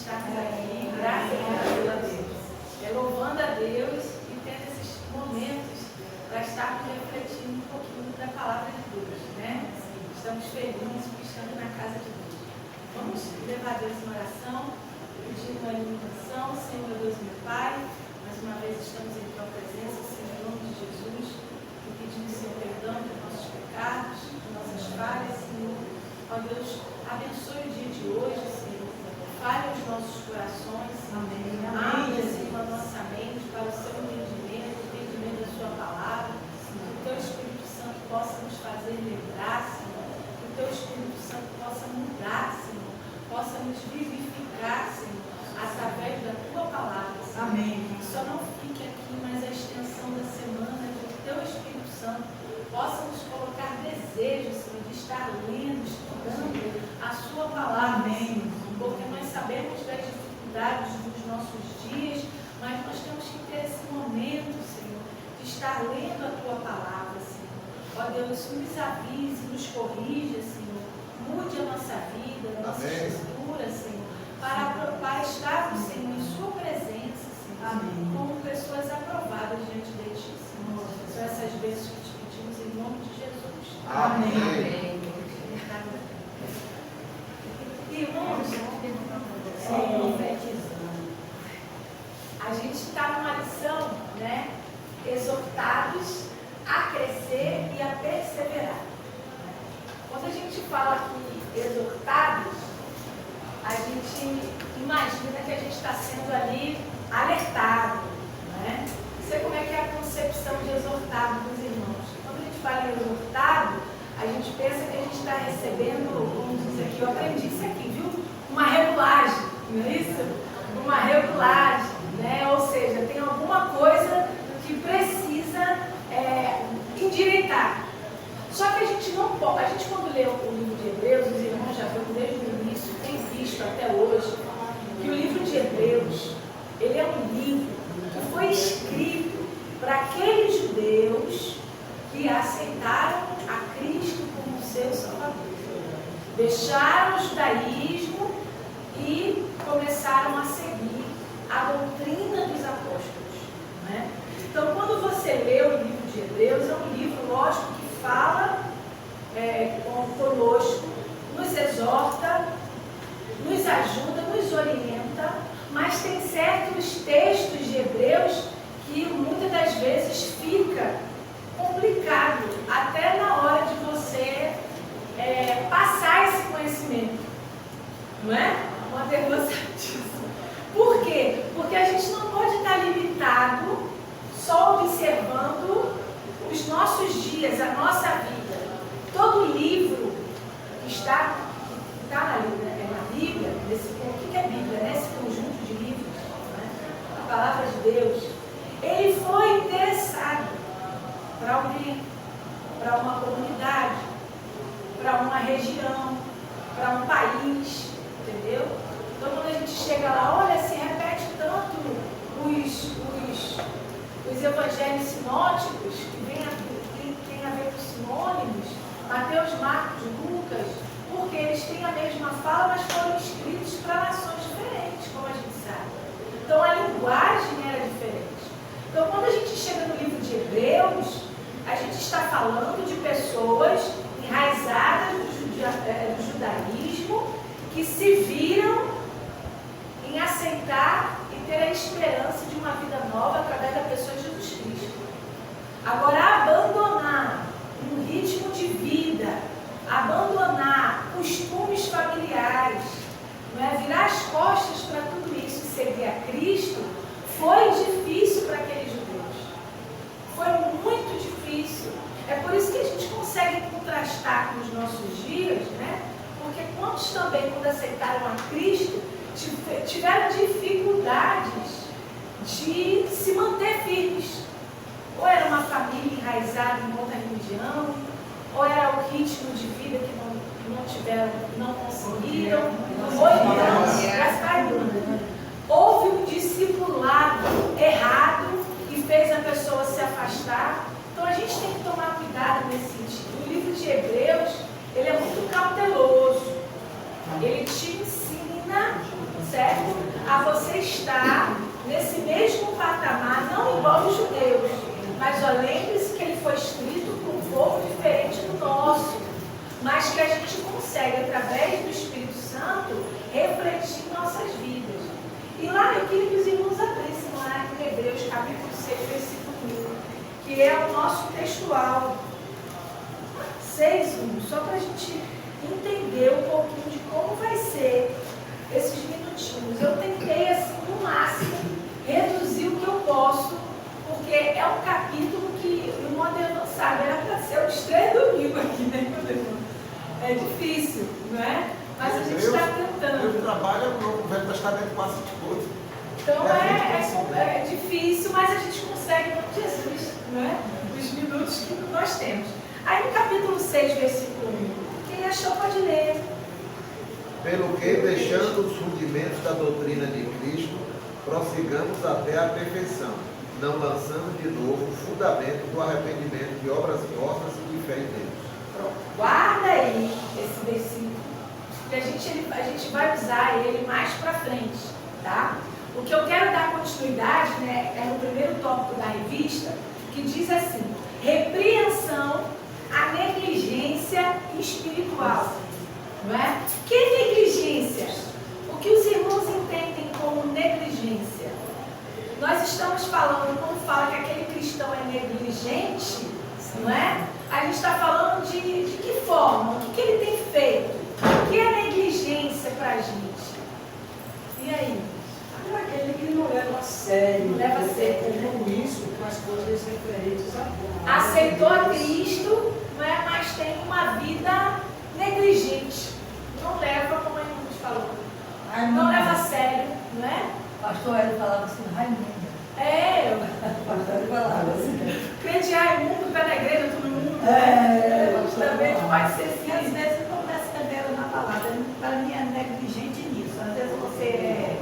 estarmos aqui, graças a Deus, louvando a Deus e tendo esses momentos para estarmos refletindo um pouquinho da palavra de Deus, né? Estamos felizes porque estamos na casa de Deus. Vamos levar a Deus em oração, pedir uma iluminação. Senhor, meu Deus e meu Pai, mais uma vez estamos em Tua presença, Senhor, em nome de Jesus, e pedimos, Senhor, perdão dos nossos pecados, das nossas falhas, Senhor. Ó Deus, abençoe o dia de hoje, Senhor. Fale os nossos corações, Amém. Abre, Senhor, a nossa mente para o seu entendimento da sua palavra. Que o Teu Espírito Santo possa nos fazer lembrar, Senhor. Que o Teu Espírito Santo possa mudar, Senhor. Possa nos vivificar, Senhor, através da Tua palavra, Senhor. Amém. Que só não fique aqui, mas a extensão da semana que o Teu Espírito Santo possa nos colocar desejo, Senhor, de estar lendo, estudando a Sua palavra. Amém. Porque nós sabemos das dificuldades dos nossos dias, mas nós temos que ter esse momento, Senhor, de estar lendo a Tua palavra, Senhor. Ó Deus, nos avise, nos corrija, Senhor. Mude a nossa vida, a nossa estrutura, Senhor, para estarmos, Senhor, em Sua presença, Senhor. Amém. Como pessoas aprovadas diante de Ti, Senhor. São essas bênçãos que te pedimos em nome de Jesus. Amém. Amém. Irmãos, a gente está numa lição, né? Exortados a crescer e a perseverar. Quando a gente fala aqui exortados, a gente imagina que a gente está sendo ali alertado, né? Não sei como é que é a concepção de exortado dos irmãos. Quando a gente fala em exortado, a gente pensa que a gente está recebendo, como diz aqui, eu aprendi isso aqui, viu? Uma regulagem, não é isso? Uma regulagem, né? Ou seja, tem alguma coisa que precisa endireitar. Só que a gente não pode, a gente quando lê o livro de Hebreus, os irmãos já viram desde o início, tem visto até hoje, que o livro de Hebreus, ele é um livro que foi escrito para aqueles judeus que aceitaram a Cristo como seu Salvador. Deixaram o judaísmo e começaram a seguir a doutrina dos apóstolos, né? Então, quando você lê o livro de Hebreus, é um livro, lógico, que fala conosco, nos exorta, nos ajuda, nos orienta, mas tem certos textos de Hebreus que muitas das vezes fica complicado até na hora de você passar esse conhecimento, não é? Uma demonstração. Por quê? Porque a gente não pode estar limitado só observando os nossos dias, a nossa vida. Todo livro que está na Bíblia, o que é Bíblia? Né? Esse conjunto de livros, né? A palavra de Deus, ele foi interessado para alguém, para uma comunidade, para uma região, para um país, entendeu? Então, quando a gente chega lá, olha, se repete tanto os evangelhos sinóticos, que tem a ver com sinônimos, Mateus, Marcos, Lucas, porque eles têm a mesma fala, mas foram escritos para nações diferentes, como a gente sabe. Então, a linguagem era diferente. Então, quando a gente chega no livro de Hebreus, a gente está falando de pessoas enraizadas do judaísmo que se viram em aceitar e ter a esperança de uma vida nova através da pessoa de Jesus Cristo. Agora, abandonar um ritmo de vida, abandonar costumes familiares, não é? Virar as costas para tudo isso e seguir a Cristo, foi difícil para aqueles judeus. Foi muito difícil. É por isso que a gente consegue contrastar com os nossos dias, né? Porque quantos também, quando aceitaram a Cristo, tiveram dificuldades de se manter firmes. Ou era uma família enraizada em outra religião, ou era o ritmo de vida que não conseguiram, ou então houve um discipulado errado que fez a pessoa se afastar. Então a gente tem que tomar cuidado nesse sentido. O livro de Hebreus, ele é muito cauteloso. Ele te ensina, certo? a você estar nesse mesmo patamar, não igual os judeus, mas lembre-se que ele foi escrito para um povo diferente do nosso, mas que a gente consegue, através do Espírito Santo, refletir em nossas vidas. E lá eu queria que os irmãos abrissem lá em Hebreus, capítulo 6, versículo 1, que é o nosso textual. 6:1, só para a gente entender um pouquinho de como vai ser esses minutinhos. Eu tentei, assim, no máximo, reduzir o que eu posso, porque é um capítulo que o irmão Adelano sabe, era para ser os 3 domingos aqui, né, meu irmão? É difícil, não é? Mas a gente está tentando. Eu trabalho no Velho Testamento quase todo. Então é difícil, mas a gente consegue com Jesus, não é? Os minutos que nós temos. Aí no capítulo 6, versículo 1, quem achou pode ler. Pelo que, deixando os rudimentos da doutrina de Cristo, prossigamos até a perfeição, não lançando de novo o fundamento do arrependimento de obras mortas e de fé em Deus. Pronto. Guarda aí esse versículo, que a gente vai usar ele mais para frente, tá? O que eu quero dar continuidade, né, é no primeiro tópico da revista, que diz assim: repreensão à negligência espiritual. Não é? Que negligência? O que os irmãos entendem como negligência? Nós estamos falando, quando fala que aquele cristão é negligente, não é? A gente está falando de que forma? O que ele tem feito? O que é negligência para a gente? E aí? Aquele que não leva a sério, não leva a sério, compromisso com as coisas referentes a Deus. Aceitou a Cristo, não é? Mas tem uma vida negligente. Não leva, como a gente falou. Não leva a sério, não é? Pastor Hélio falava assim, Raimundo. Pastor Hélio falava assim. Crente Raimundo, pé na igreja, todo mundo. Também pode ser assim. Às vezes eu começo também na palavra. Para mim é negligente nisso. Às vezes você é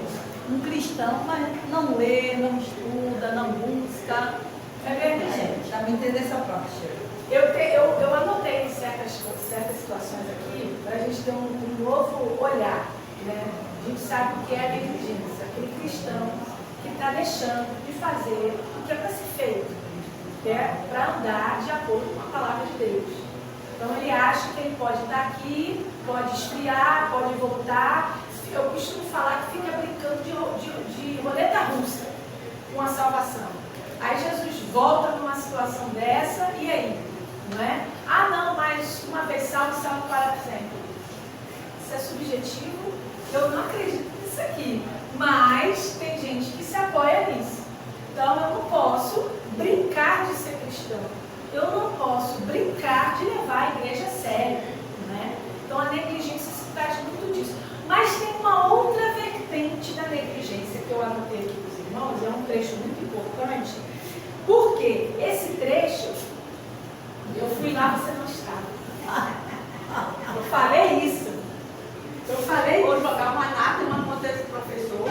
um cristão, mas não lê, não estuda, não busca. É verdade. Já me entende essa parte. Eu anotei certas situações aqui para a gente ter um novo olhar, né? A gente sabe o que é a negligência, aquele cristão que está deixando de fazer o que é para ser feito, que é para andar de acordo com a palavra de Deus. Então ele acha que ele pode estar aqui, pode esfriar, pode voltar. Eu costumo falar que fica brincando de roleta russa com a salvação. Aí Jesus volta numa situação dessa, e aí? Não é? Ah, não, mas uma vez salvo para sempre. Isso é subjetivo, eu não acredito nisso aqui. Mas tem gente que se apoia nisso. Então eu não posso brincar de ser cristão. Eu não posso brincar de levar a igreja a sério. Não é? Então a negligência se traz muito disso. Mas tem uma outra vertente da negligência que eu anotei aqui para os irmãos, é um trecho muito importante, porque esse trecho, eu fui lá, você não estava. Eu falei isso. Vou jogar uma anátema contra esse professor,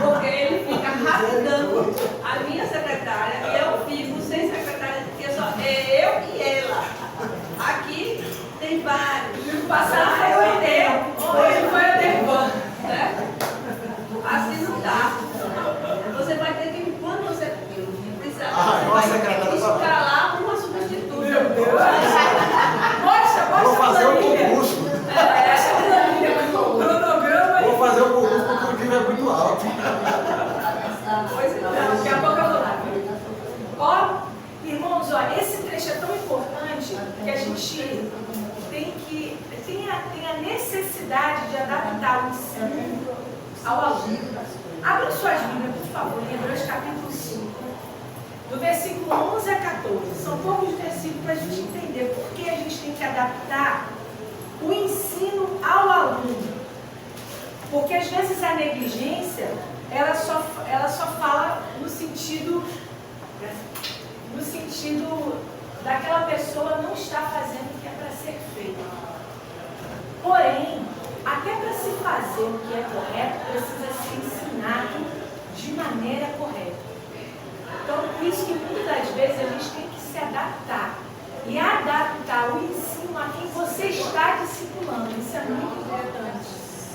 porque ele fica rapidando a minha secretária e eu fico sem secretária, porque só é eu e ela. Aqui tem vários. No passado foi o Edel, hoje foi o Dervan. Assim não dá. Você vai ter que, quando você precisar, nossa, você vai ter que escalar uma substituta. Meu Deus! Mostra Vou fazer o planilha. concurso. Essa planilha com o cronograma. Vou fazer o concurso porque o nível é muito alto. Pois não, daqui a pouco eu vou lá. Ó, irmãos, ó, esse trecho é tão importante que a gente tem a necessidade de adaptar o ensino ao aluno. Abra suas Bíblias, por favor, em Hebreus capítulo 5, do versículo 11 a 14. São poucos versículos para a gente entender por que a gente tem que adaptar o ensino ao aluno. Porque às vezes a negligência, ela só fala no sentido daquela pessoa não estar fazendo o que é para ser feito. Porém, até para se fazer o que é correto, precisa ser ensinado de maneira correta. Então, por isso que muitas das vezes a gente tem que se adaptar. E adaptar o ensino a quem você está discipulando. Isso é muito importante.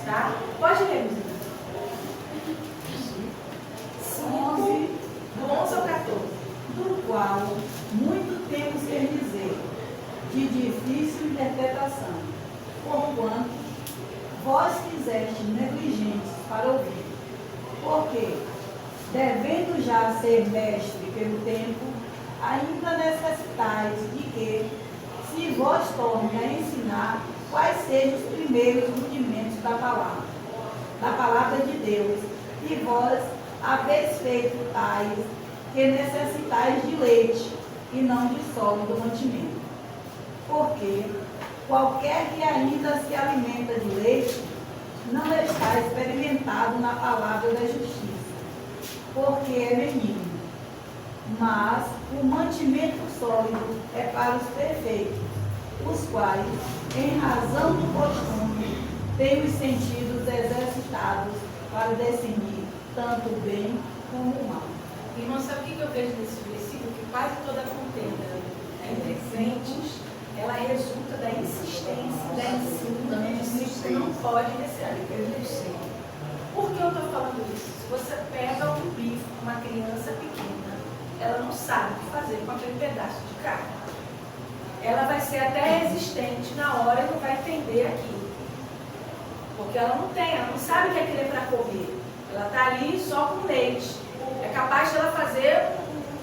Tá? Pode ler, Luiz. coração, porquanto vós fizestes negligentes para ouvir. Porque, devendo já ser mestre pelo tempo, ainda necessitais de que se vós torne a ensinar quais sejam os primeiros rudimentos da palavra de Deus, e vós haveis feito tais que necessitais de leite e não de sólido mantimento. Porque qualquer que ainda se alimenta de leite não está experimentado na palavra da justiça, porque é menino. Mas o mantimento sólido é para os perfeitos, os quais, em razão do costume, têm os sentidos exercitados para discernir tanto o bem como o mal. Irmão, sabe o que eu vejo nesse versículo? Que quase toda a contenda entre crentes, ela resulta da insistência, da ensino, que o discípulo não pode receber. Por que eu estou falando isso? Se você pega um bife, uma criança pequena, ela não sabe o que fazer com aquele pedaço de carne. Ela vai ser até resistente na hora e não vai entender aquilo. Porque ela não sabe que aquilo é para comer. Ela está ali só com leite. É capaz de ela fazer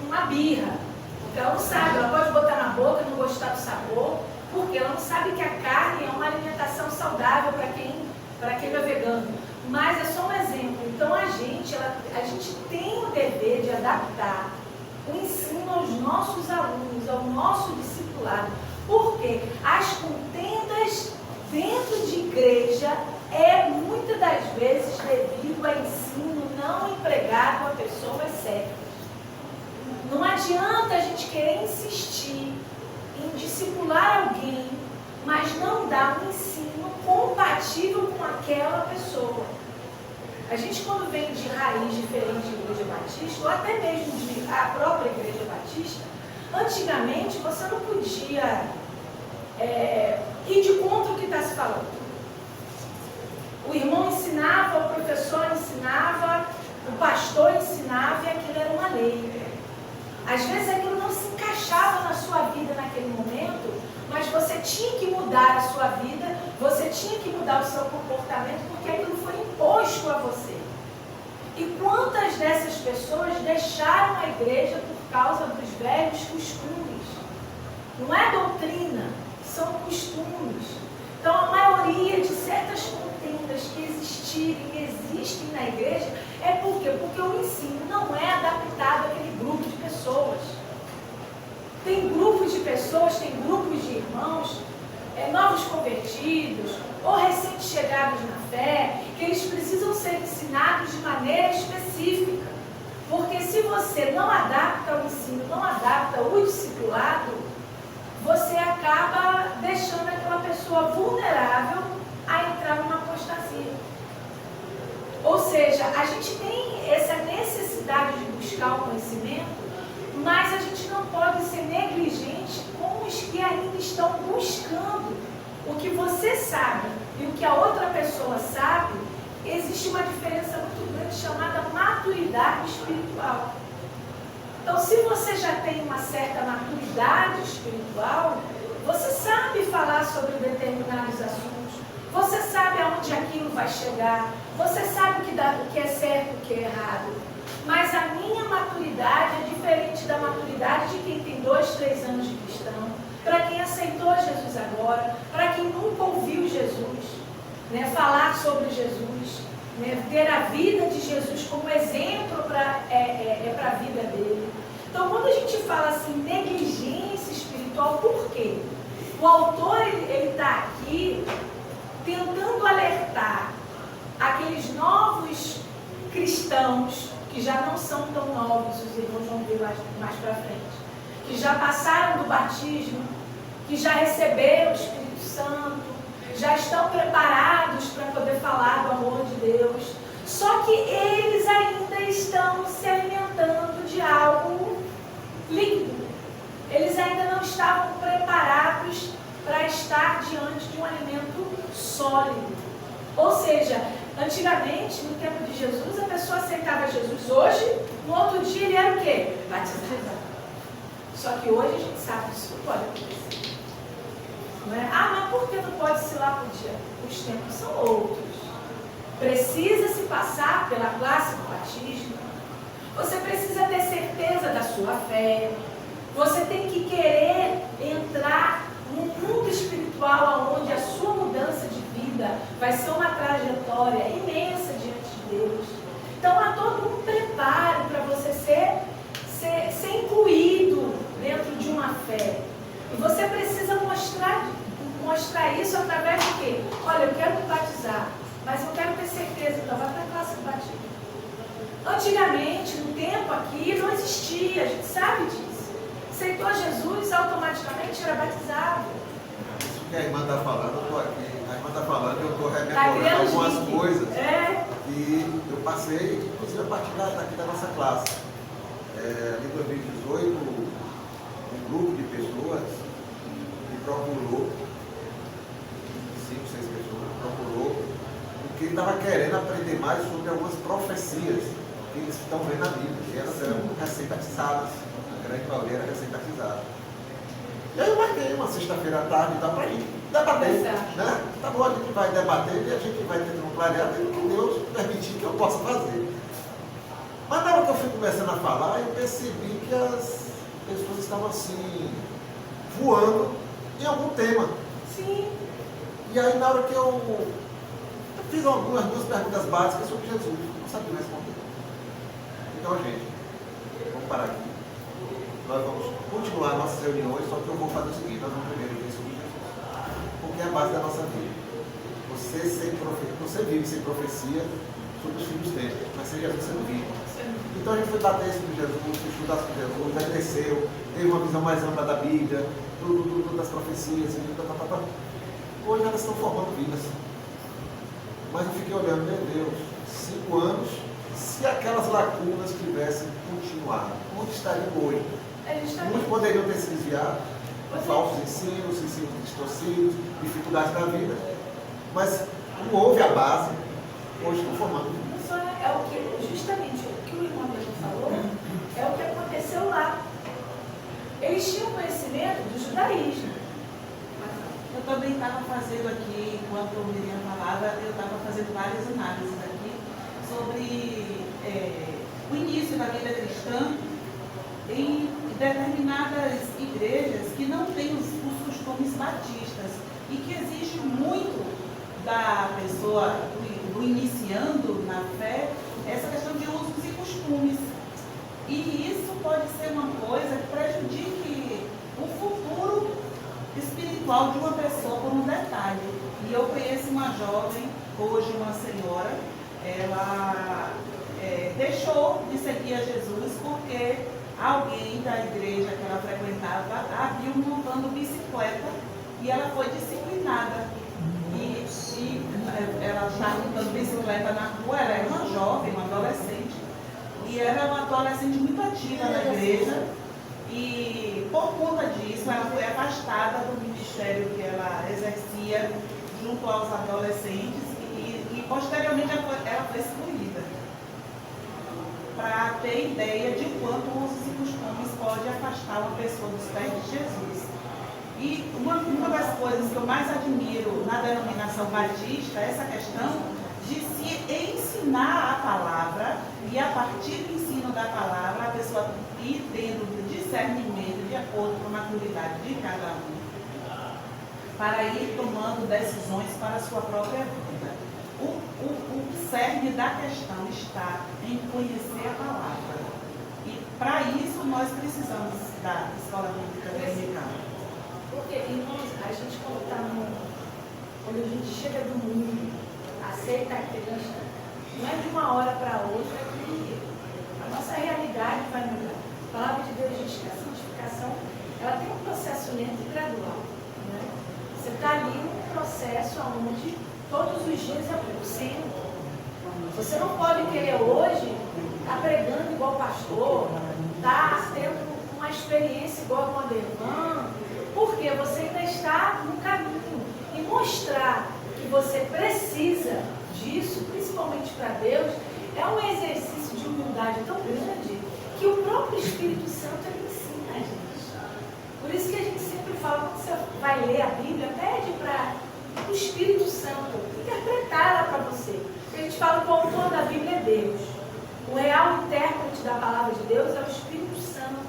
uma birra. Porque ela não sabe, ela pode botar na boca e não gostar do sabor, porque ela não sabe que a carne é uma alimentação saudável para quem é vegano. Mas é só um exemplo. Então a gente tem o dever de adaptar o ensino aos nossos alunos, ao nosso discipulado. Porque as contendas dentro de igreja é muitas das vezes devido a ensino não empregado a pessoas certas. Não adianta a gente querer insistir em discipular alguém, mas não dar um ensino compatível com aquela pessoa. A gente, quando vem de raiz diferente de igreja batista, ou até mesmo de a própria igreja batista, antigamente você não podia ir de contra o que está se falando. O irmão ensinava, o professor ensinava, o pastor ensinava e aquilo era uma lei. Às vezes aquilo não se encaixava na sua vida naquele momento, mas você tinha que mudar a sua vida, você tinha que mudar o seu comportamento, porque aquilo foi imposto a você. E quantas dessas pessoas deixaram a igreja por causa dos velhos costumes? Não é doutrina, são costumes. Então a maioria de certas contendas que existem na igreja, é por quê? Porque o ensino não é adaptado àquele grupo de pessoas. Tem grupos de pessoas, tem grupos de irmãos, novos convertidos, ou recém-chegados na fé, que eles precisam ser ensinados de maneira específica. Porque se você não adapta o ensino, não adapta o discipulado, você acaba deixando aquela pessoa vulnerável a entrar numa apostasia. Ou seja, a gente tem essa necessidade de buscar o conhecimento, mas a gente não pode ser negligente com os que ainda estão buscando. O que você sabe e o que a outra pessoa sabe, existe uma diferença muito grande chamada maturidade espiritual. Então, se você já tem uma certa maturidade espiritual, você sabe falar sobre determinados assuntos, você sabe aonde aquilo vai chegar, você sabe o que é certo e o que é errado. Mas a minha maturidade é diferente da maturidade de quem tem 2, 3 anos de cristão, para quem aceitou Jesus agora, para quem nunca ouviu Jesus, falar sobre Jesus, ter a vida de Jesus como exemplo para a vida dele. Então, quando a gente fala assim, negligência espiritual, por quê? O autor ele está aqui tentando alertar aqueles novos cristãos, que já não são tão novos, os irmãos vão ver mais para frente, que já passaram do batismo, que já receberam o Espírito Santo, já estão preparados para poder falar do amor de Deus, só que eles ainda estão se alimentando de algo líquido. Eles ainda não estavam preparados para estar diante de um alimento sólido. Ou seja, antigamente, no tempo de Jesus, a pessoa aceitava Jesus. Hoje, no outro dia, ele era o quê? Batizado. Só que hoje a gente sabe que isso não pode acontecer. Não é? Mas por que não pode ser lá por dia? Os tempos são outros. Precisa-se passar pela classe do batismo. Você precisa ter certeza da sua fé. Você tem que querer entrar num mundo espiritual onde a sua mudança de vida vai ser uma trajetória imensa diante de Deus. Então há todo um preparo para você ser incluído dentro de uma fé. E você precisa mostrar isso através de quê? Olha, eu quero me batizar, mas eu quero ter certeza. Então vai para a classe do batismo. Antigamente, no tempo aqui, não existia, a gente sabe disso. Aceitou Jesus, automaticamente era batizado. Isso que a irmã está falando, eu estou aqui. A irmã está falando, eu estou Tá rememorando algumas link. coisas. E eu passei, inclusive, a partir daqui da nossa classe. Em 2018, um grupo de pessoas me procurou, 5, 6 pessoas, procurou, porque estava querendo aprender mais sobre algumas profecias que eles estão vendo na Bíblia. E elas eram recém-batizadas. A grande maioria era recém-batizada. E aí eu marquei uma sexta-feira à tarde e tal, para a gente debater. Né? Tá bom, a gente vai debater e a gente vai tentando clarear pelo que Deus permitir que eu possa fazer. Mas na hora que eu fui começando a falar, eu percebi que as pessoas estavam assim, voando em algum tema. sim, E aí na hora que eu fiz duas perguntas básicas sobre Jesus, eu não sabia responder. Então, gente, vamos parar aqui. Nós vamos continuar nossas reuniões, só que eu vou fazer o seguinte, nós vamos primeiro ver sobre Jesus. Porque é a base da nossa vida. Você vive sem profecia sobre os filhos dele, mas sem Jesus você não vive. Então a gente foi bater sobre Jesus, estudar sobre Jesus, aí desceu, teve uma visão mais ampla da Bíblia, tudo das profecias, hoje elas estão formando vidas. Mas eu fiquei olhando, meu Deus, 5 anos, se aquelas lacunas tivessem continuado, onde estariam hoje? Muitos poderiam ter se desviado por falsos ensinos distorcidos, dificuldades da vida, mas não houve a base, hoje estão formando vidas. é o que, justamente o que o irmão mesmo falou, é o que aconteceu lá. Eles tinham conhecimento do judaísmo. Eu também estava fazendo aqui, enquanto o Miriam falava, eu estava fazendo várias análises aqui sobre o início da vida cristã em determinadas igrejas que não têm os costumes batistas e que exige muito da pessoa, do iniciando na fé, essa questão de usos e costumes. E isso pode ser uma coisa que prejudique o futuro espiritual de uma pessoa por um detalhe. E eu conheço uma jovem, hoje uma senhora, ela deixou de seguir a Jesus porque alguém da igreja que ela frequentava a viu montando bicicleta e ela foi disciplinada. E ela estava montando bicicleta na rua, ela era uma jovem, uma adolescente, e era uma adolescente muito ativa na igreja. E por conta disso, ela foi afastada do ministério que ela exercia junto aos adolescentes e posteriormente ela foi excluída. Para ter ideia de quanto usos e costumes pode afastar uma pessoa dos pés de Jesus. E uma das coisas que eu mais admiro na denominação batista é essa questão de se ensinar a palavra e a partir do ensino da palavra a pessoa ir tendo discernimento de acordo com a maturidade de cada um para ir tomando decisões para a sua própria vida. O cerne da questão está em conhecer a palavra. E para isso nós precisamos da escola bíblica dominical. Porque, irmãos, a gente quando a gente chega do mundo, aceita a Cristo, não é de uma hora para outra que a nossa realidade vai mudar. A palavra de Deus diz que a santificação, ela tem um processo lento e gradual. Né? Você está ali num processo onde todos os dias é 1%. Você não pode querer hoje estar pregando igual pastor, estar tendo uma experiência igual com a Devan, porque você ainda está no caminho. E mostrar que você precisa disso, principalmente para Deus, é um exercício de humildade tão grande que o próprio Espírito Santo ele ensina a gente. Por isso que a gente sempre falo, quando você vai ler a Bíblia, pede para o Espírito Santo interpretar ela para você. A gente fala que o autor da Bíblia é Deus. O real intérprete da palavra de Deus é o Espírito Santo.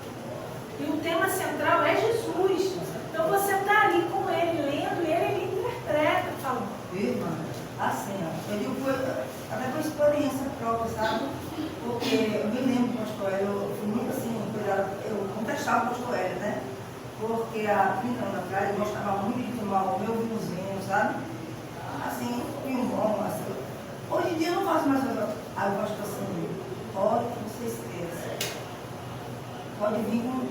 E o tema central é Jesus. Então você está ali com ele, lendo, e ele interpreta, falando. Irmã, assim, ó, eu digo, foi até com experiência própria, sabe? Porque eu me lembro do pastor Hélio, eu fui muito assim, eu contestava o pastor Hélio, né? Porque há 30 anos atrás eu gostava muito de tomar o meu vinhozinho, sabe? Assim, vinho bom, assim. Hoje em dia eu não faço mais coisa. Aí eu gosto assim, pode que você esqueça. Pode vir com.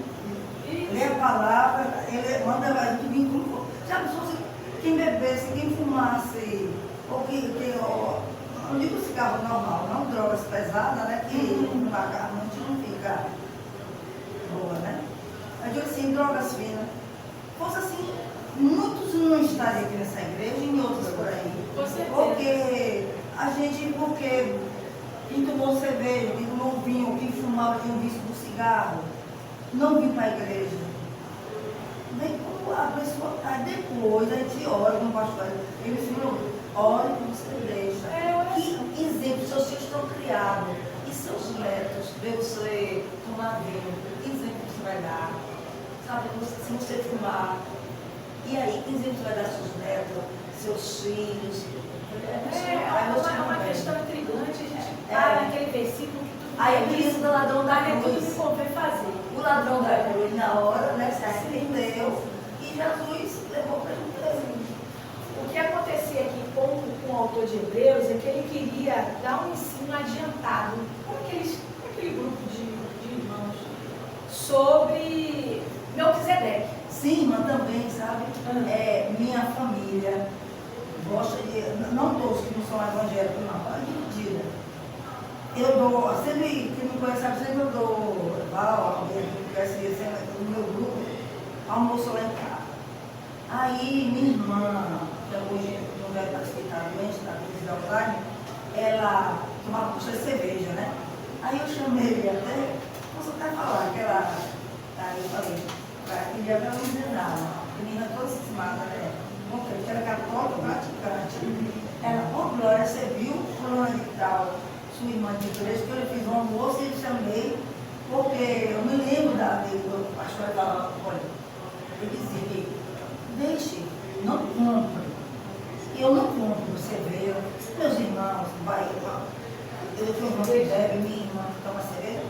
Lê a palavra, ele manda a gente vir com. Já pensou se quem bebesse, quem fumasse, ou que não digo cigarro normal, não drogas pesadas, né? Que a mente não fica boa, né? Eu digo assim, drogas finas. Fosse assim, muitos não estariam aqui nessa igreja e em outras por aí. Porque a gente, porque quem tomou cerveja, quem tomou vinho, quem fumava, tinha um vício do cigarro, não vim para a igreja. Nem como a pessoa, aí depois a gente ora com o pastor, ele falou, ore com você deixa. Que exemplo, seus filhos estão criados, e seus netos, vê você tomar vinho, que exemplo você vai dar? Sabe, se você fumar, e aí, que exemplo você vai dar aos seus netos, seus filhos? É uma questão intrigante, a gente para naquele versículo que tudo aí o menino do ladrão da cruz, tudo que convém fazer. O ladrão da cruz, na hora, né, se arrependeu, e Jesus levou para ele. O que acontecia aqui com o autor de Hebreus é que ele queria dar um ensino adiantado para aquele grupo de irmãos sobre Melquisedeque. Sim, irmã, também, sabe? Minha família gosta de, não todos que não são evangélicos, não, é dividida. Eu dou, sempre, quem me conhece sabe, sempre eu dou, alguém que conhece no meu grupo, almoço lá em casa. Aí minha irmã, que hoje não vai participar doente, da crise de Alzheimer, ela tomava bastante cerveja, né? Aí eu chamei ele até, posso até falar, que ela, aí eu falei, queria ela não dizer nada, a menina toda cismada, né? Porque era católica, praticante. Ela, ô Glória, você viu fulana de tal, sua irmã de igreja, que eu fiz um almoço e chamei, porque eu me lembro do pastor falava, olha, eu dizia, deixe, não compre. Eu não compro cerveja. Meus irmãos, eu tenho irmão que bebe, minha irmã que toma cerveja.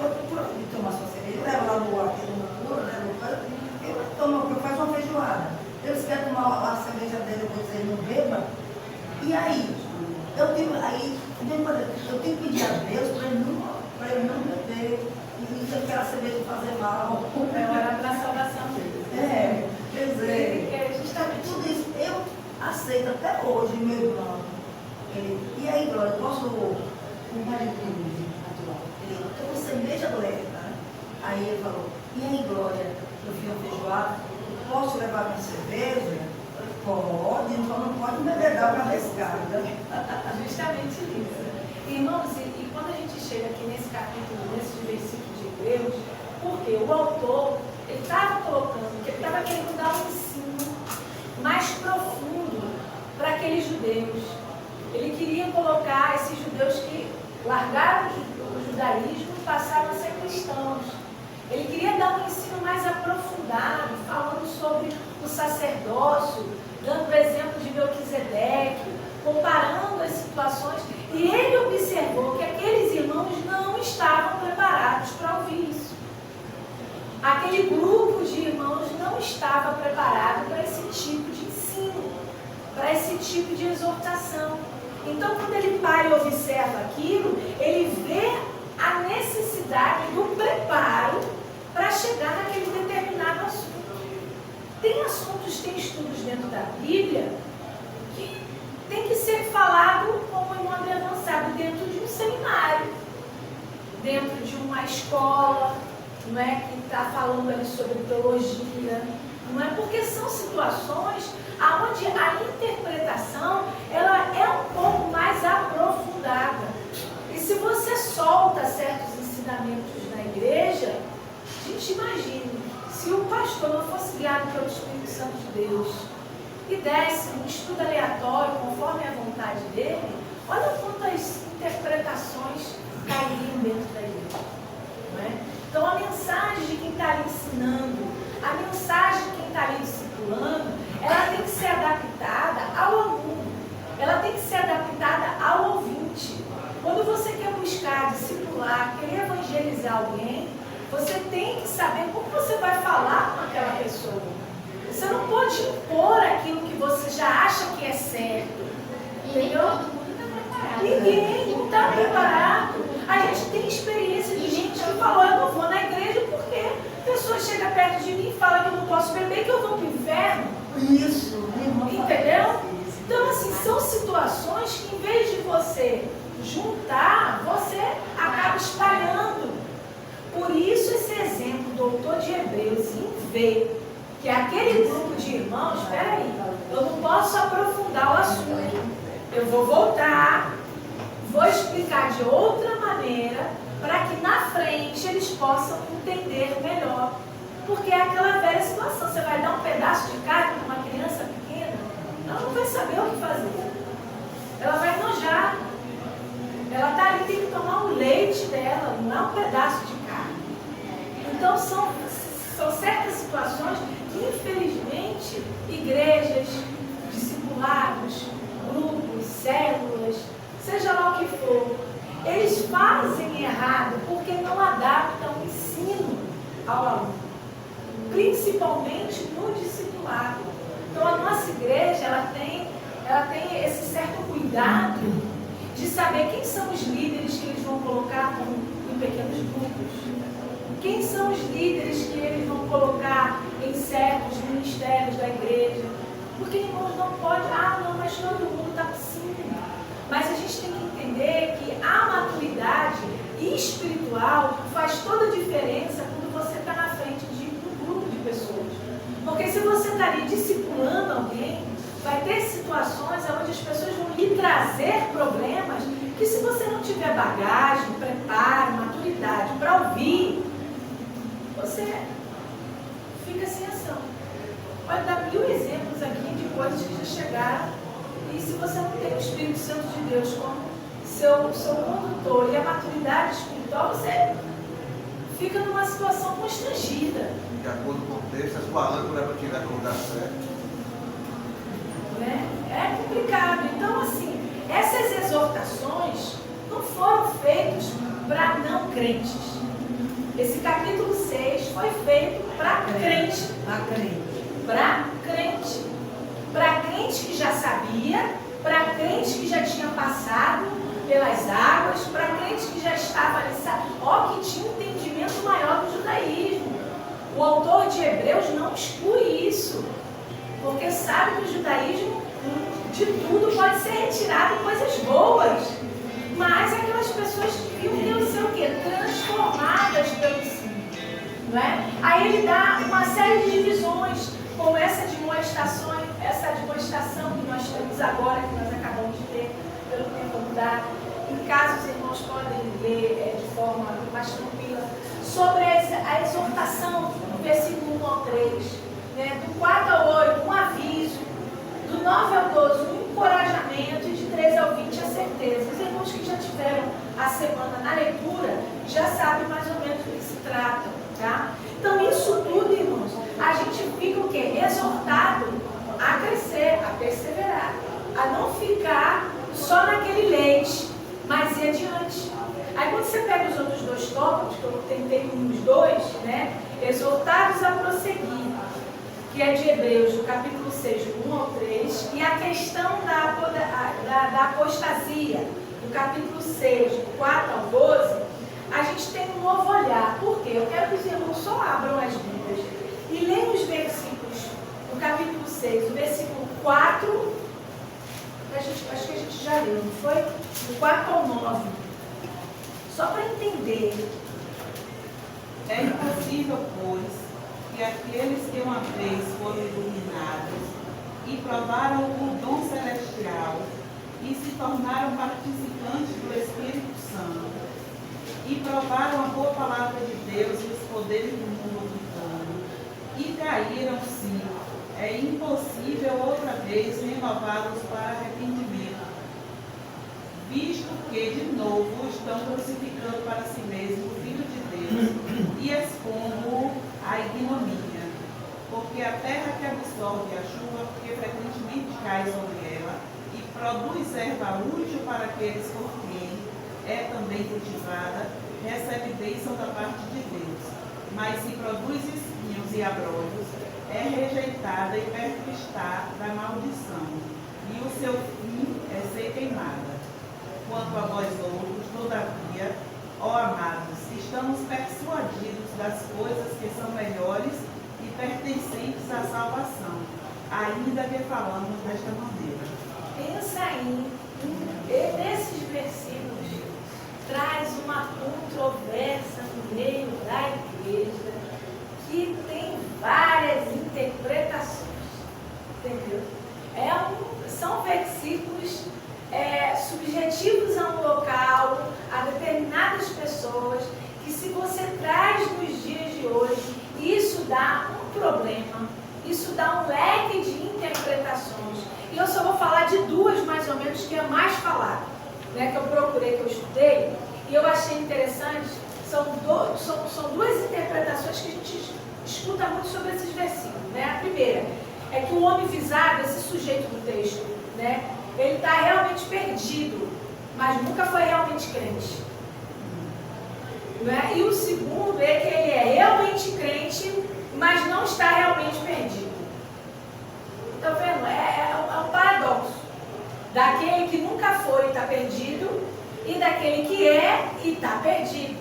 Eu procuro tomar sua cerveja, eu levo lá no cura, né, no canto, eu faço uma feijoada. Eles querem tomar a cerveja dele, eu vou dizer, não beba. E aí? Eu tenho que pedir a Deus para ele não beber. E se aquela cerveja fazer mal. É orar para a salvação dele. Quer dizer, é justamente tudo isso eu aceito até hoje, meu irmão. E aí, Glória, posso o marido dele atual? Ele, eu vou cerveja leve, né? Aí ele falou, e aí, Glória, eu fiz uma feijoada, posso levar minha cerveja? Pode, então não pode beber água arriscada. justamente isso. Irmãos, e quando a gente chega aqui nesse capítulo, nesse versículo de Hebreus, porque o autor, ele estava colocando, que ele estava querendo dar um ensino mais profundo para aqueles judeus. Ele queria colocar esses judeus que largaram o judaísmo e passaram a ser cristãos. Ele queria dar um ensino mais aprofundado, falando sobre o sacerdócio, dando o exemplo de Melquisedeque, comparando as situações. E ele observou que aqueles irmãos não estavam preparados para ouvir isso. Aquele grupo de irmãos não estava preparado para esse tipo de ensino, para esse tipo de exortação. Então, quando ele para e observa aquilo, ele vê a necessidade do preparo para chegar naquele determinado assunto. Tem assuntos, tem estudos dentro da Bíblia que tem que ser falado como em modo avançado dentro de um seminário, dentro de uma escola, não é, que está falando ali sobre teologia, não é, porque são situações onde a interpretação ela é um pouco mais aprofundada. E se você solta certos ensinamentos na igreja, a gente imagina, Se o pastor não fosse guiado pelo Espírito Santo de Deus e desse um estudo aleatório conforme a vontade dele, olha quantas interpretações cairiam dentro da igreja. Não é? Então a mensagem de quem está ali ensinando, a mensagem de quem está ali discipulando, ela tem que ser adaptada ao aluno, ela tem que ser adaptada ao ouvinte. Quando você quer buscar, discipular, querer evangelizar alguém, você tem que saber como você vai falar com aquela pessoa. Você não pode impor aquilo que você já acha que é certo. Entendeu? Ninguém não está preparado. A gente tem experiência de gente que falou, eu não vou na igreja porque a pessoa chega perto de mim e fala que eu não posso beber, que eu vou para o inferno. Isso, entendeu? Então, assim, são situações que em vez de você juntar, você acaba espalhando. Por isso esse exemplo do autor de Hebreus em ver que aquele grupo de irmãos, espera aí, eu não posso aprofundar o assunto. Eu vou voltar, vou explicar de outra maneira, para que na frente eles possam entender melhor. Porque é aquela velha situação, você vai dar um pedaço de carne para uma criança pequena, ela não vai saber o que fazer. Ela vai enojar. Ela está ali, tem que tomar o leite dela, não é um pedaço de carne. Então são certas situações que, infelizmente, igrejas, discipulados, grupos, células, seja lá o que for, eles fazem errado porque não adaptam o ensino ao aluno, principalmente no discipulado. Então a nossa igreja ela tem esse certo cuidado de saber quem são os líderes que eles vão colocar em pequenos grupos, quem são os líderes que eles vão colocar em certos ministérios da igreja. Porque, irmãos, não pode, não, mas todo mundo está sim. Mas a gente tem que entender que a maturidade espiritual faz toda a diferença quando você está na frente de um grupo de pessoas. Porque se você está ali discipulando alguém, vai ter situações onde as pessoas vão lhe trazer problemas que, se você não tiver bagagem, preparo, maturidade para ouvir, você fica sem ação. Pode dar 1000 exemplos aqui de coisas que já chegaram, e se você não tem o Espírito Santo de Deus como seu condutor e a maturidade espiritual, você fica numa situação constrangida. De acordo com o texto, as palavras para tirar no lugar certo. Né? É complicado. Então, assim, essas exortações não foram feitas para não crentes. Esse capítulo 6 foi feito para crente. Para crente. Para crente que já sabia, para crente que já tinha passado pelas águas, para crente que já estava ali, que tinha um entendimento maior do judaísmo. O autor de Hebreus não exclui isso, porque sabe que o judaísmo, de tudo, pode ser retirado coisas boas, mas aquelas pessoas deviam ser o quê? Transformadas pelo ensino, não é? Aí ele dá uma série de divisões, como essa demonstração que nós temos agora, que nós acabamos de ter pelo tempo mudar. Em caso os irmãos podem ler de forma mais tranquila, sobre a exortação do versículo 1 ao 3, né? Do 4 ao 8, um aviso, do 9 ao 12, um encorajamento, e de 13 ao 20, a certeza. Os irmãos que já tiveram a semana na leitura já sabem mais ou menos do que se trata, tá? Então, isso tudo, irmãos, a gente fica o quê? Exortado a crescer, a perseverar, a não ficar só naquele leite, mas ir adiante. Aí quando você pega os outros dois tópicos, que eu tentei uns dois, né? Exortados a prosseguir, que é de Hebreus, do capítulo 6, do 1 ao 3, e a questão da apostasia, do capítulo 6, do 4 ao 12, a gente tem um novo olhar. Por quê? Eu quero que os irmãos só abram as Bíblias e leiam os versículos do capítulo 6, o versículo 4, acho que a gente já leu, não foi? Do 4 ao 9. Só para entender. É impossível, pois, que aqueles que uma vez foram iluminados e provaram o dom celestial e se tornaram participantes do Espírito Santo e provaram a boa palavra de Deus e os poderes do mundo, e caíram-se. É impossível outra vez renová-los para arrependimento, visto que de novo estão crucificando para si mesmo o Filho de Deus e expondo-o à ignomínia. Porque a terra que absorve a chuva, porque frequentemente cai sobre ela, e produz erva útil para aqueles por quem é também cultivada, recebe bênção da parte de Deus. Mas se produz espinhos e abrolhos, é rejeitada e perto está da maldição, e o seu fim é ser queimada. Quanto a vós outros, todavia, ó amados, estamos persuadidos das coisas que são melhores e pertencentes à salvação, ainda que falamos desta maneira. Pensa aí, nesses versículos, traz uma controvérsia no meio da igreja que tem várias interpretações, entendeu? São versículos subjetivos a um local, a determinadas pessoas, que se você traz nos dias de hoje, isso dá um problema, isso dá um leque de interpretações. E eu só vou falar de duas, mais ou menos, que é mais falado, né, que eu procurei, que eu estudei, e eu achei interessante. São duas interpretações que a gente escuta muito sobre esses versículos, né? A primeira é que o homem visado, esse sujeito do texto, né, ele está realmente perdido, mas nunca foi realmente crente. Né? E o segundo é que ele é realmente crente, mas não está realmente perdido. Está vendo? É um paradoxo. Daquele que nunca foi e está perdido, e daquele que é e está perdido.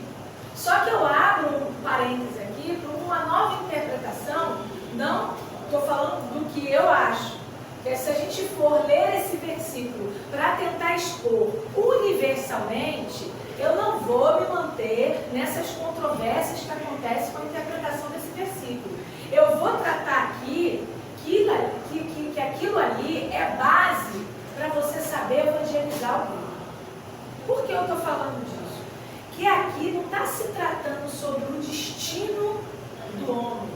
Só que eu abro um parêntese aqui para uma nova interpretação, não estou falando do que eu acho, que se a gente for ler esse versículo para tentar expor universalmente, eu não vou me manter nessas controvérsias que acontecem com a interpretação desse versículo. Eu vou tratar aqui que aquilo ali é base para você saber evangelizar alguém. Por que eu estou falando disso? Que aqui não está se tratando sobre o destino do homem,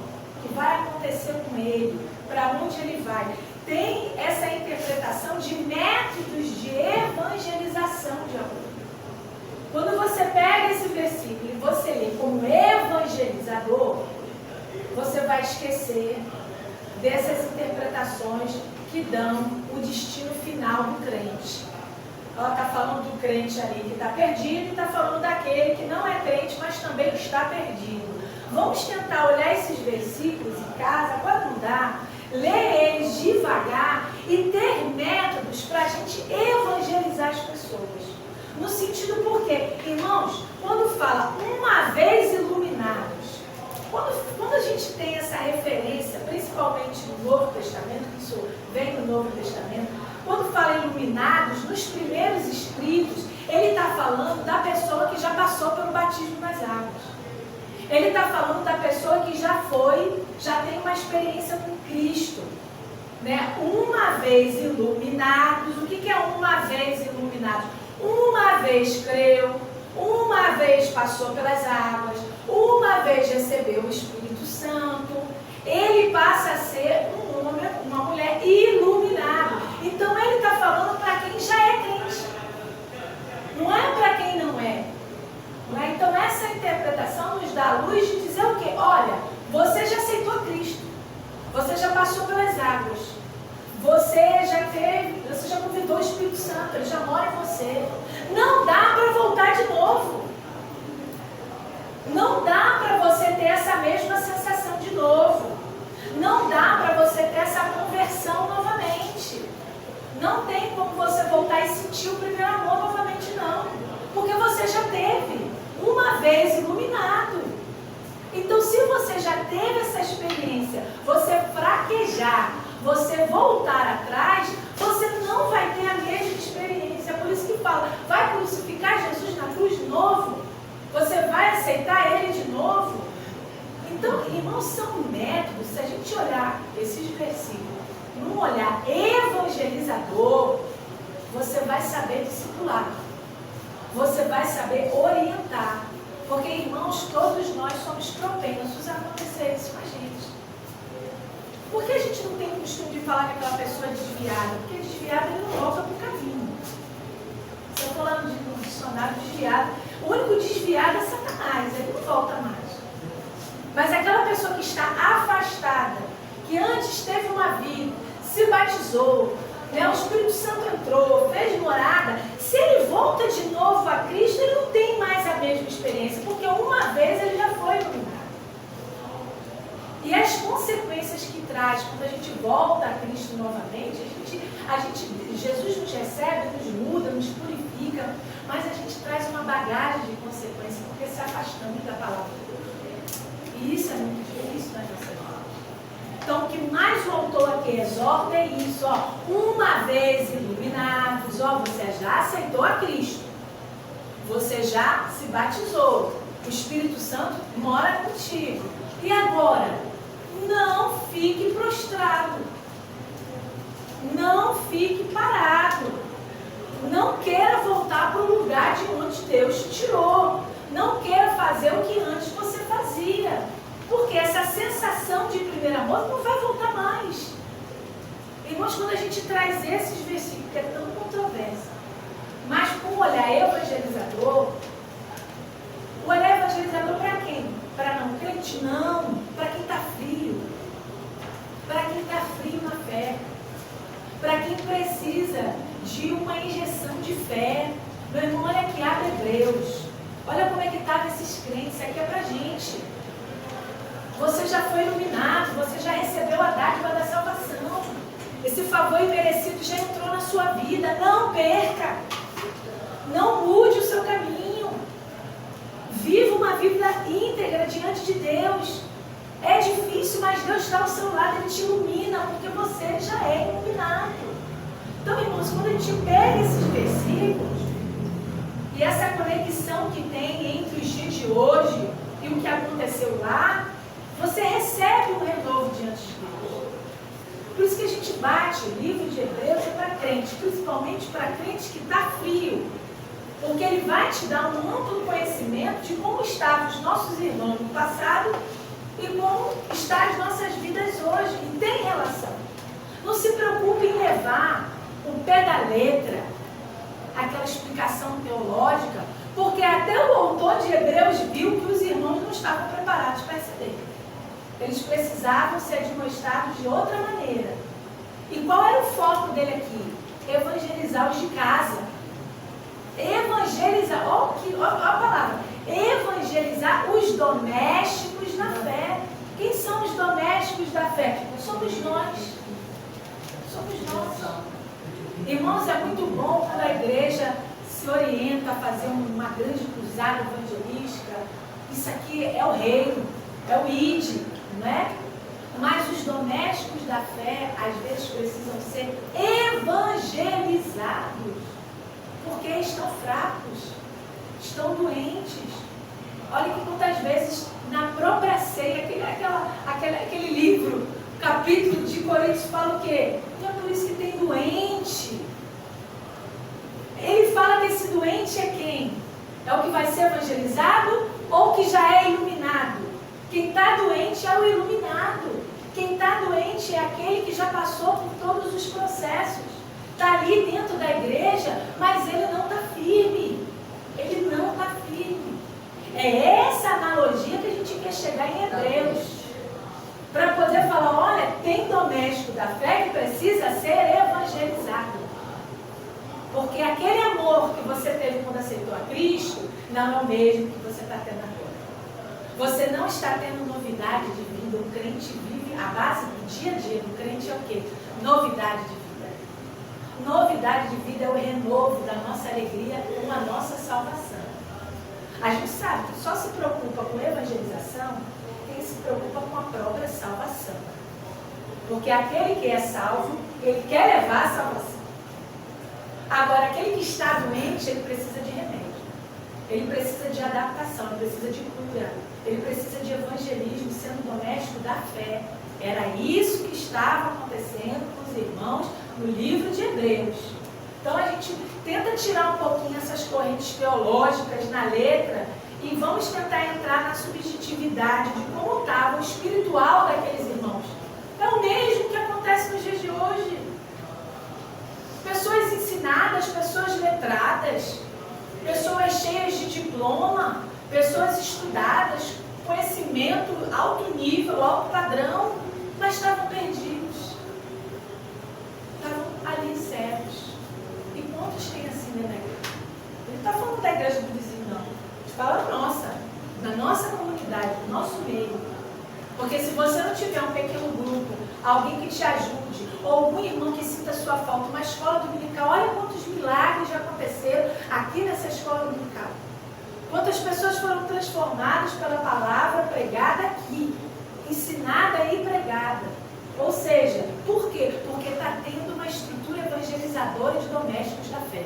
que vai acontecer com ele, para onde ele vai. Tem essa interpretação de métodos de evangelização de alguém. Quando você pega esse versículo e você lê como evangelizador, você vai esquecer dessas interpretações que dão o destino final do crente. Ela está falando do crente ali que está perdido e está falando daquele que não é crente, mas também está perdido. Vamos tentar olhar esses versículos em casa, quando dá, ler eles devagar e ter métodos para a gente evangelizar as pessoas. No sentido porque, irmãos, quando fala uma vez iluminados, quando a gente tem essa referência, principalmente no Novo Testamento, que isso vem do Novo Testamento, quando fala iluminados, nos primeiros escritos, ele está falando da pessoa que já passou pelo batismo nas águas. Ele está falando da pessoa que já tem uma experiência com Cristo. Né? Uma vez iluminados, o que é uma vez iluminados? Uma vez creu, uma vez passou pelas águas, uma vez recebeu o Espírito Santo, ele passa a ser um homem, uma mulher iluminado. Então ele está falando para quem já é crente, não é para quem não é. Então essa interpretação nos dá a luz de dizer o quê? Olha, você já aceitou Cristo, você já passou pelas águas, você já convidou o Espírito Santo, ele já mora em você. Não dá para voltar de novo. Não dá para você ter essa mesma sensação de novo. Não dá para você ter essa conversão novamente. Não tem como você voltar e sentir o primeiro amor novamente, não. Porque você já teve uma vez iluminado. Então, se você já teve essa experiência, você fraquejar, você voltar atrás, você não vai ter a mesma experiência. Por isso que fala, vai crucificar Jesus na cruz de novo? Você vai aceitar Ele de novo? Então, irmãos, são métodos. Se a gente olhar esses versículos num olhar evangelizador, você vai saber discipular. Você vai saber orientar. Porque, irmãos, todos nós somos propensos a acontecer isso com a gente. Por que a gente não tem o costume de falar que aquela pessoa é desviada? Porque desviada ele não volta para o caminho. Se eu falando de um dicionário desviado, o único desviado é Satanás, ele não volta mais. Mas aquela pessoa que está afastada, que antes teve uma vida, se batizou, né, o Espírito Santo entrou, fez morada, se ele volta de novo a Cristo, ele não tem mais a mesma experiência, porque uma vez ele já foi iluminado. E as consequências que traz quando a gente volta a Cristo novamente, Jesus nos recebe, nos muda, nos purifica, mas a gente traz uma bagagem de consequência, porque se afastamos da palavra de Deus. E isso é muito difícil na nossa vida. Então, o que mais o autor aqui exorta é isso, ó, uma vez iluminados, ó, você já aceitou a Cristo, você já se batizou, o Espírito Santo mora contigo. E agora, não fique prostrado, não fique parado, não queira voltar para o lugar de onde Deus te tirou, não queira fazer o que antes você fazia. Porque essa sensação de primeiro amor não vai voltar mais. Irmãos, quando a gente traz esses versículos, que é tão controverso, mas com o olhar evangelizador, o olhar evangelizador para quem? Para não crente? Não, para quem está frio. Para quem está frio na fé. Para quem precisa de uma injeção de fé. Meu irmão, olha aqui, abre Hebreus. Olha como é que estavam esses crentes, isso aqui é para a gente. Você já foi iluminado, você já recebeu a dádiva da salvação. Esse favor imerecido já entrou na sua vida. Não perca. Não mude o seu caminho. Viva uma vida íntegra diante de Deus. É difícil, mas Deus está ao seu lado, Ele te ilumina, porque você já é iluminado. Então, irmãos, quando a gente pega esses versículos e essa conexão que tem entre os dias de hoje e o que aconteceu lá, você recebe um renovo diante de Deus. Por isso que a gente bate o livro de Hebreus é para crente, principalmente para crente que está frio. Porque ele vai te dar um amplo conhecimento de como estavam os nossos irmãos no passado e como estão as nossas vidas hoje. E tem relação. Não se preocupe em levar o pé da letra, aquela explicação teológica, porque até o autor de Hebreus viu que os irmãos não estavam preparados para receber. Eles precisavam ser admoestados de outra maneira. E qual era o foco dele aqui? Evangelizar os de casa. Evangelizar, olha a palavra, evangelizar os domésticos na fé. Quem são os domésticos da fé? Somos nós. Somos nós. Irmãos, é muito bom quando a igreja se orienta a fazer uma grande cruzada evangelística. Isso aqui é o reino, é o ID, não é? Mas os domésticos da fé, às vezes, precisam ser evangelizados, porque estão fracos, estão doentes. Olha que quantas vezes, na própria ceia, aquele livro, capítulo de Coríntios, fala o quê? Não é por isso que tem doente. Ele fala que esse doente é quem? É o que vai ser evangelizado ou que já é iluminado? Quem está doente é o iluminado. Quem está doente é aquele que já passou por todos os processos. Está ali dentro da igreja, mas ele não está firme. Ele não está firme. É essa analogia que a gente quer chegar em Hebreus. Para poder falar, olha, tem doméstico da fé que precisa ser evangelizado. Porque aquele amor que você teve quando aceitou a Cristo, não é o mesmo que você está tendo agora. Você não está tendo novidade de vida. O crente vive, a base do dia a dia do crente é o quê? Novidade de vida. Novidade de vida é o renovo da nossa alegria com a nossa salvação. A gente sabe que só se preocupa com evangelização quem se preocupa com a própria salvação. Porque aquele que é salvo, ele quer levar a salvação. Agora, aquele que está doente, ele precisa de remédio. Ele precisa de adaptação, ele precisa de cura. Ele precisa de evangelismo, sendo doméstico da fé. Era isso que estava acontecendo com os irmãos no livro de Hebreus. Então a gente tenta tirar um pouquinho essas correntes teológicas na letra e vamos tentar entrar na subjetividade de como estava o espiritual daqueles irmãos. É o mesmo que acontece nos dias de hoje. Pessoas ensinadas, pessoas letradas, pessoas cheias de diploma, pessoas estudadas, conhecimento, alto nível, alto padrão, mas estavam perdidos. Estavam ali cegos. E quantos tem assim dentro da igreja? Ele não está falando da igreja do vizinho, não. Ele fala na nossa comunidade, no nosso meio. Porque se você não tiver um pequeno grupo, alguém que te ajude, ou algum irmão que sinta sua falta, uma escola dominical, olha quantos milagres já aconteceram aqui nessa escola dominical. Quantas pessoas foram transformadas pela palavra pregada aqui, ensinada e pregada. Ou seja, por quê? Porque está tendo uma estrutura evangelizadora de domésticos da fé.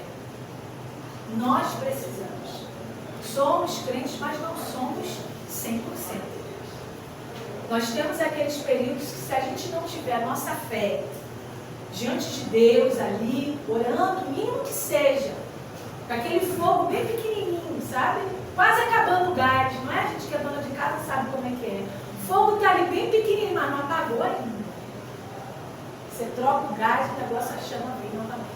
Nós precisamos. Somos crentes, mas não somos 100%. Nós temos aqueles períodos que, se a gente não tiver a nossa fé diante de Deus ali, orando, o mínimo que seja, com aquele fogo bem pequenininho, sabe? Quase acabando o gás, não é? A gente que é dona de casa sabe como é que é. O fogo está ali bem pequenininho, mas não apagou ainda. Você troca o gás e o negócio, a chama vem novamente.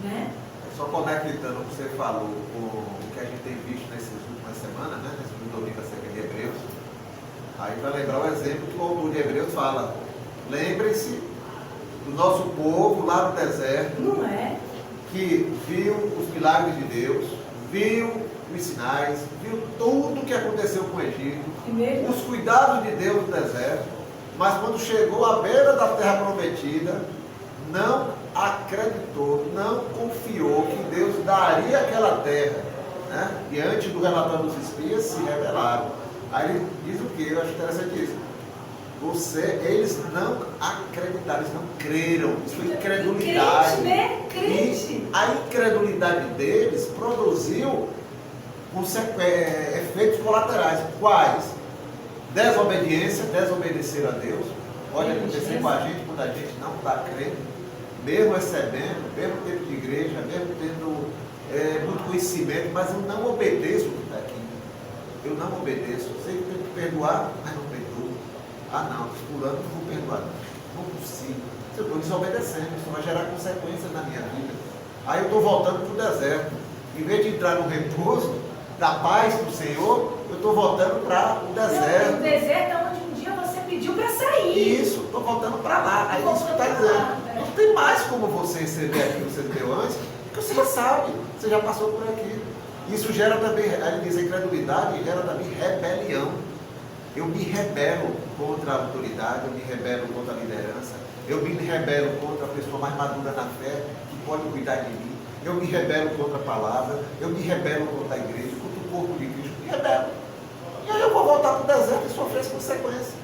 Né? Só conectando o que você falou com o que a gente tem visto nessas últimas semanas, né? Nesse domingo acerca de Hebreus. Aí vai lembrar o exemplo que o autor de Hebreus fala. Lembrem-se do nosso povo lá no deserto. Não é? Que viu os milagres de Deus, viu os sinais, viu tudo o que aconteceu com o Egito, os cuidados de Deus no deserto, mas quando chegou à beira da terra prometida, não acreditou, não confiou que Deus daria aquela terra, né? Diante do relatório dos espias se rebelaram. Aí ele diz o que? Eu acho interessante isso. Eles não acreditaram, eles não creram. Isso foi incredulidade. E a incredulidade deles produziu efeitos colaterais. Quais? Desobediência, desobedecer a Deus. Pode acontecer com a gente quando a gente não está crendo, mesmo recebendo, mesmo tendo de igreja, mesmo tendo muito conhecimento, mas eu não obedeço o que está aqui. Eu não obedeço. Eu sei que tenho que perdoar, mas não perdoo. Ah não, fulano não vou perdoar. Não consigo. Se eu estou desobedecendo, isso vai gerar consequências na minha vida. Aí eu estou voltando para o deserto. Em vez de entrar no repouso da paz do Senhor, eu estou voltando para o deserto. O deserto é onde um dia você pediu para sair. Isso, estou voltando para lá. Aí isso que está dizendo. Não tem mais como você receber aquilo que você deu antes, porque você já sabe, você já passou por aqui. Isso gera também, aí diz, a incredulidade gera também rebelião. Eu me rebelo contra a autoridade, eu me rebelo contra a liderança, eu me rebelo contra a pessoa mais madura na fé, que pode cuidar de mim, eu me rebelo contra a palavra, eu me rebelo contra a igreja, contra o corpo de Cristo, me rebelo. E aí eu vou voltar para o deserto e sofrer as consequências.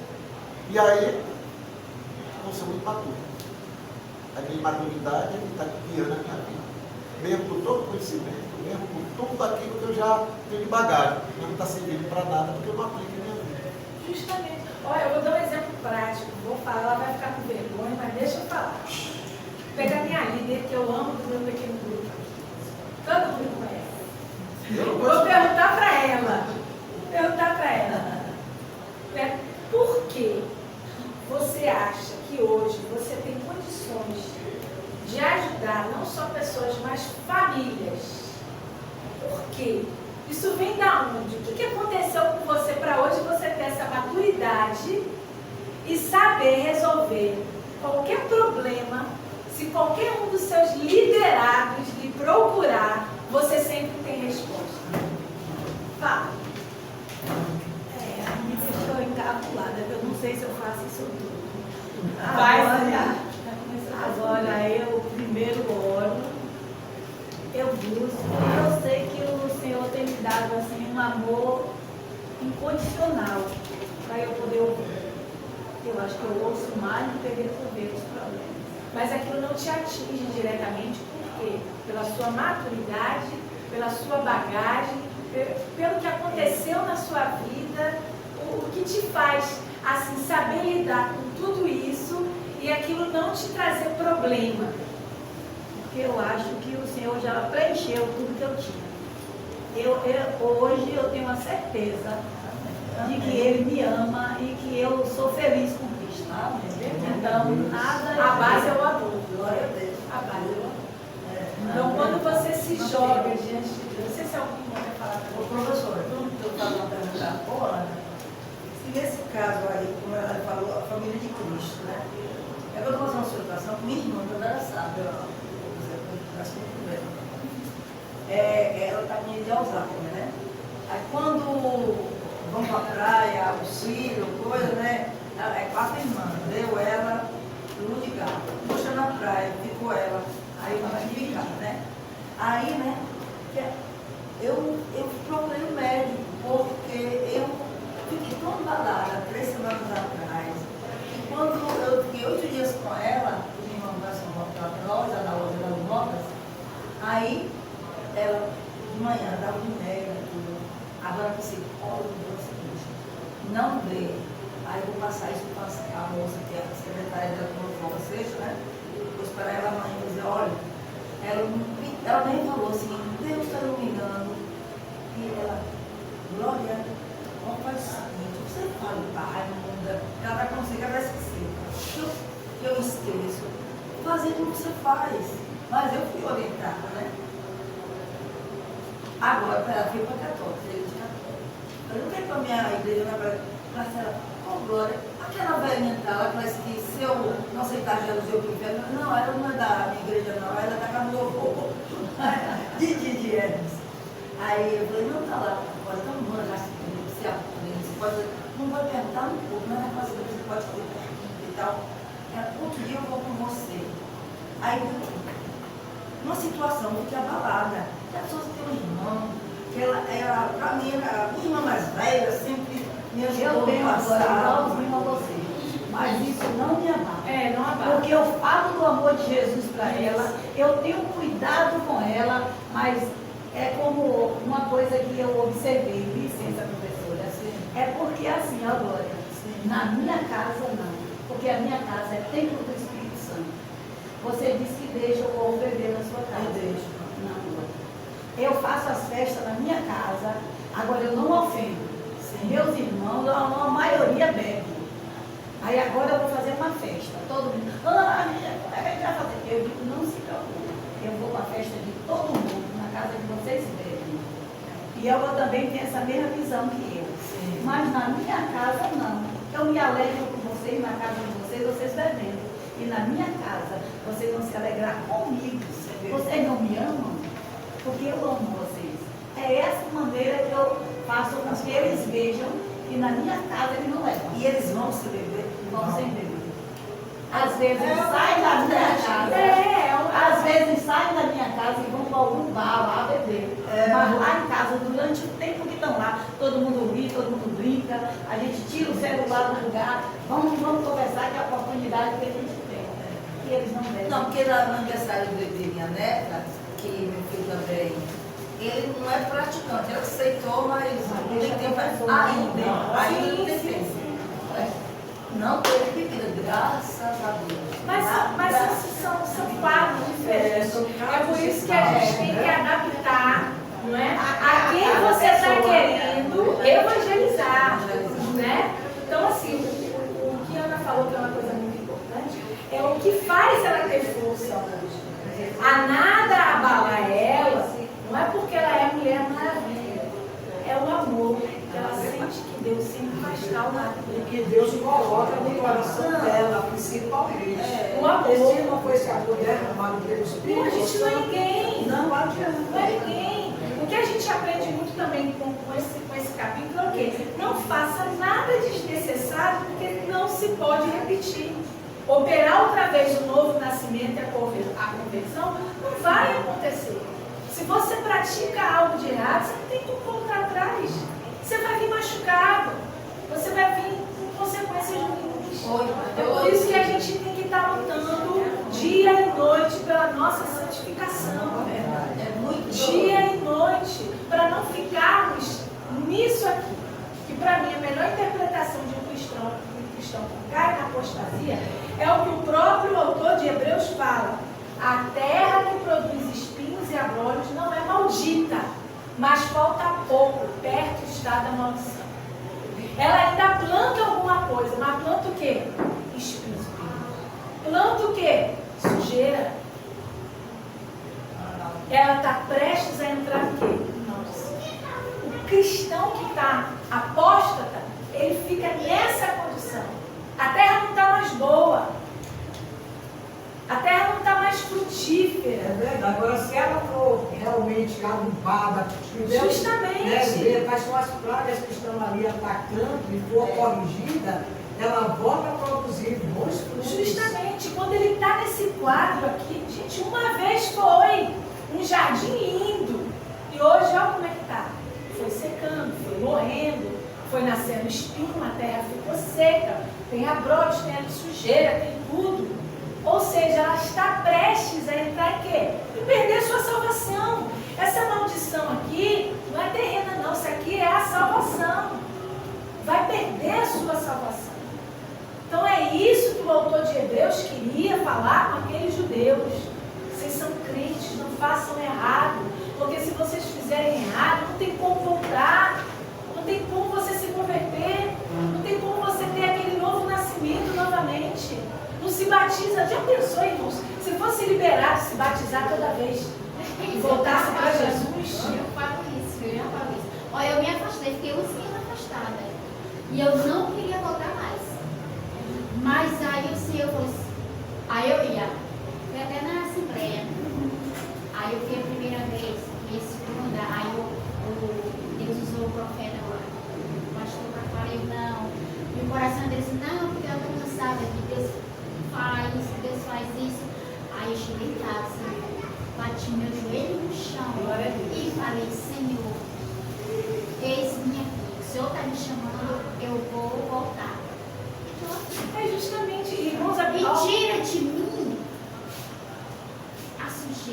E aí, vou ser muito imaturo. A minha imaturidade está guiando a minha vida. Mesmo com todo o conhecimento, mesmo com tudo aquilo que eu já tenho de bagagem, mas não está servindo para nada, porque eu não aplico em minha vida. Justamente. Olha, eu vou dar um exemplo prático. Vou falar, ela vai ficar com vergonha, mas deixa eu falar. Vou pegar minha líder, que eu amo do meu pequeno grupo. Todo mundo conhece. Vou perguntar para ela. Por que você acha que hoje você tem condições de ajudar não só pessoas, mas famílias? Por quê? Isso vem da onde? O que aconteceu com você para hoje você ter essa maturidade e saber resolver qualquer problema? Se qualquer um dos seus liderados lhe procurar, você sempre tem resposta. Fala. Me deixou encabulada, eu não sei se eu faço isso tudo. Agora eu primeiro oro, eu busco, eu sei que o Senhor tem me dado assim um amor incondicional para eu poder ouvir. Eu acho que eu ouço mais do que resolver os problemas. Mas aquilo não te atinge diretamente, por quê? Pela sua maturidade, pela sua bagagem, pelo que aconteceu na sua vida, o que te faz assim saber lidar com tudo isso e aquilo não te trazer problema. Porque eu acho que o Senhor já preencheu tudo que eu tinha. Hoje eu tenho a certeza de que Ele me ama e que eu sou feliz com Cristo. Então, a base é o amor. Glória a Deus. A base é o amor. Então, quando você se joga diante de Deus, não sei se alguém quer falar para Ô, professor, eu estava perguntando, ô Ana, se nesse caso aí, como ela falou, a família de Cristo, né? É que eu estou fazendo uma situação com minha irmã, que ela sabe, ela está com de Alzheimer, né? Aí quando vamos para a praia, auxílio, coisa, né? É 4 irmãs, eu, ela, Lu de Gato. Puxa na praia, ficou ela, aí uma de casa, né? Aí, né? Eu procurei um médico, porque eu fiquei tão abalada 3 semanas atrás, que quando eu fiquei 8 dias com ela, minha irmã vai se voltar para nós, na loja das modas, aí ela, de manhã, dava um remédio, tudo. Agora a psicóloga deu o seguinte, não vê. Aí eu vou passar isso para a moça, que é a secretária da Conforma Sexta, né? Vou esperar ela amanhã e dizer, olha, ela nem falou assim, Deus está iluminando. E ela, Glória, vamos fazer o seguinte, você fala para a Raimunda, ela vai conseguir, ela vai esquecer. Eu esqueço. Fazer como você faz. Mas eu fui orientada, né? Agora, ela foi para a católica, igreja católica. Eu não quero para a minha igreja, mas ela, Glória, aquela velhinha dela, parece que se eu não aceitar Jesus, eu pro inferno. Não, ela não é da minha igreja, não, ela é da casa do avô. de Hermes. Aí eu falei, não, tá lá, pode dar uma já se aprende, você pode, não vai perguntar um pouco, não é negócio que você pode fazer e tal. Outro dia eu vou com você. Aí, uma situação, eu fiquei abalada. A pessoa tem um irmão, que ela pra mim, a minha irmã mais velha, sempre me ajudou. Eu tenho agora igualzinho a você, mas isso não me abala. não abala. Porque eu falo do amor de Jesus para ela, eu tenho cuidado com ela, mas é como uma coisa que eu observei, licença, professora, é porque assim, agora, na minha casa não, porque a minha casa é templo do Espírito Santo. Você diz que deixa o povo beber na sua casa. Eu deixo. Não. Eu faço as festas na minha casa, agora eu não ofendo. Meus irmãos, a maioria bebe. Aí agora eu vou fazer uma festa. Todo mundo, como é que a gente vai fazer? Eu digo, não se preocupe. Eu vou para a festa de todo mundo, na casa de vocês bebem. E ela também tem essa mesma visão que eu. Sim. Mas na minha casa não. Eu me alegro com vocês, na casa de vocês bebendo. E na minha casa, vocês vão se alegrar comigo. Vocês não me amam? Porque eu amo vocês. É essa maneira que eu faço com que eles vejam que na minha casa eles não levam. E eles vão se beber? Vão sem beber. Às vezes saem da minha casa. Às vezes saem da minha casa e vão para algum bar lá beber. Mas lá em casa, durante o tempo que estão lá, todo mundo ri, todo mundo brinca, a gente tira o celular do lugar, vamos conversar, que é a oportunidade que a gente tem. E eles não bebem. Não, porque no aniversário de minha neta, que meu filho também, ele não é praticante, ele aceitou, mas não tem tempo ainda não tem tempo. Não teve bebida, graças a Deus. Mas são quadros diferentes. É por isso que a gente tem que adaptar, não é? A quem você está querendo evangelizar, né? Então, assim, o que a Ana falou que é uma coisa muito importante, é o que faz ela ter força hoje. A nada abalar ela, não é porque ela é mulher maravilha, é o amor. Ela sente que Deus sempre vai estar ao lado. E que Deus coloca no coração dela, principalmente. O amor. Esse não foi escapou derramado pelo Espírito. A gente não é ninguém. Não adianta. Não é ninguém. O que a gente aprende muito também com esse capítulo é o quê? Não faça nada desnecessário, porque não se pode repetir. Operar outra vez o novo nascimento e a conversão não vai acontecer. Se você pratica algo de errado, você não tem como voltar atrás. Você vai vir machucado. Você vai vir com consequências ruins. É por isso que a gente tem que estar lutando dia e noite pela nossa santificação. Dia e noite. Para não ficarmos nisso aqui. Que para mim a melhor interpretação de um cristão que cai na apostasia é o que o próprio autor de Hebreus fala. A terra que produz espinhos e abrolhos não é maldita, mas falta pouco, perto está da maldição. Ela ainda planta alguma coisa, mas planta o quê? espinho. Planta o quê? Sujeira. Ela está prestes a entrar em quê? Nossa. O cristão que está apóstata, ele fica nessa condição. A terra não está mais boa. A terra não está mais frutífera. É verdade. Agora, se ela for realmente adupada, justamente, ver quais são as pragas que estão ali atacando e for corrigida, ela volta a produzir bons frutos. justamente, quando ele está nesse quadro aqui, gente, uma vez foi um jardim lindo. E hoje, olha como é que está. Foi secando, foi morrendo, foi nascendo espinho, a terra ficou seca, tem abrotes, tem ali sujeira, tem tudo. Ou seja, ela está prestes a entrar em quê? E perder sua salvação. Essa maldição aqui não é terrena não, isso aqui é a salvação. Vai perder a sua salvação. Então é isso que o autor de Hebreus queria falar com aqueles judeus. Vocês são crentes, não façam errado. Porque se vocês fizerem errado, não tem como voltar. Não tem como você se converter. Não tem como você ter aquele novo nascimento novamente. Não se batiza. Já pensou, irmãos? Se fosse liberado se batizar toda vez e voltasse para Jesus? Eu falo isso. Olha, eu me afastei, fiquei uns dias afastada. E eu não queria voltar mais. Mas aí o Senhor falou assim, aí eu ia. Fui até na Assembleia. Aí eu fui a primeira vez, e a segunda, aí Deus usou o profeta lá. O pastor para falar, eu não. E o coração dele disse, não, porque eu estou cansada que Deus faz isso, Deus faz isso. Aí eu cheguei em casa, bati meu joelho no chão e falei, Senhor, eis-me aqui. O Senhor está me chamando, eu vou voltar. É justamente, irmãos, E tira de mim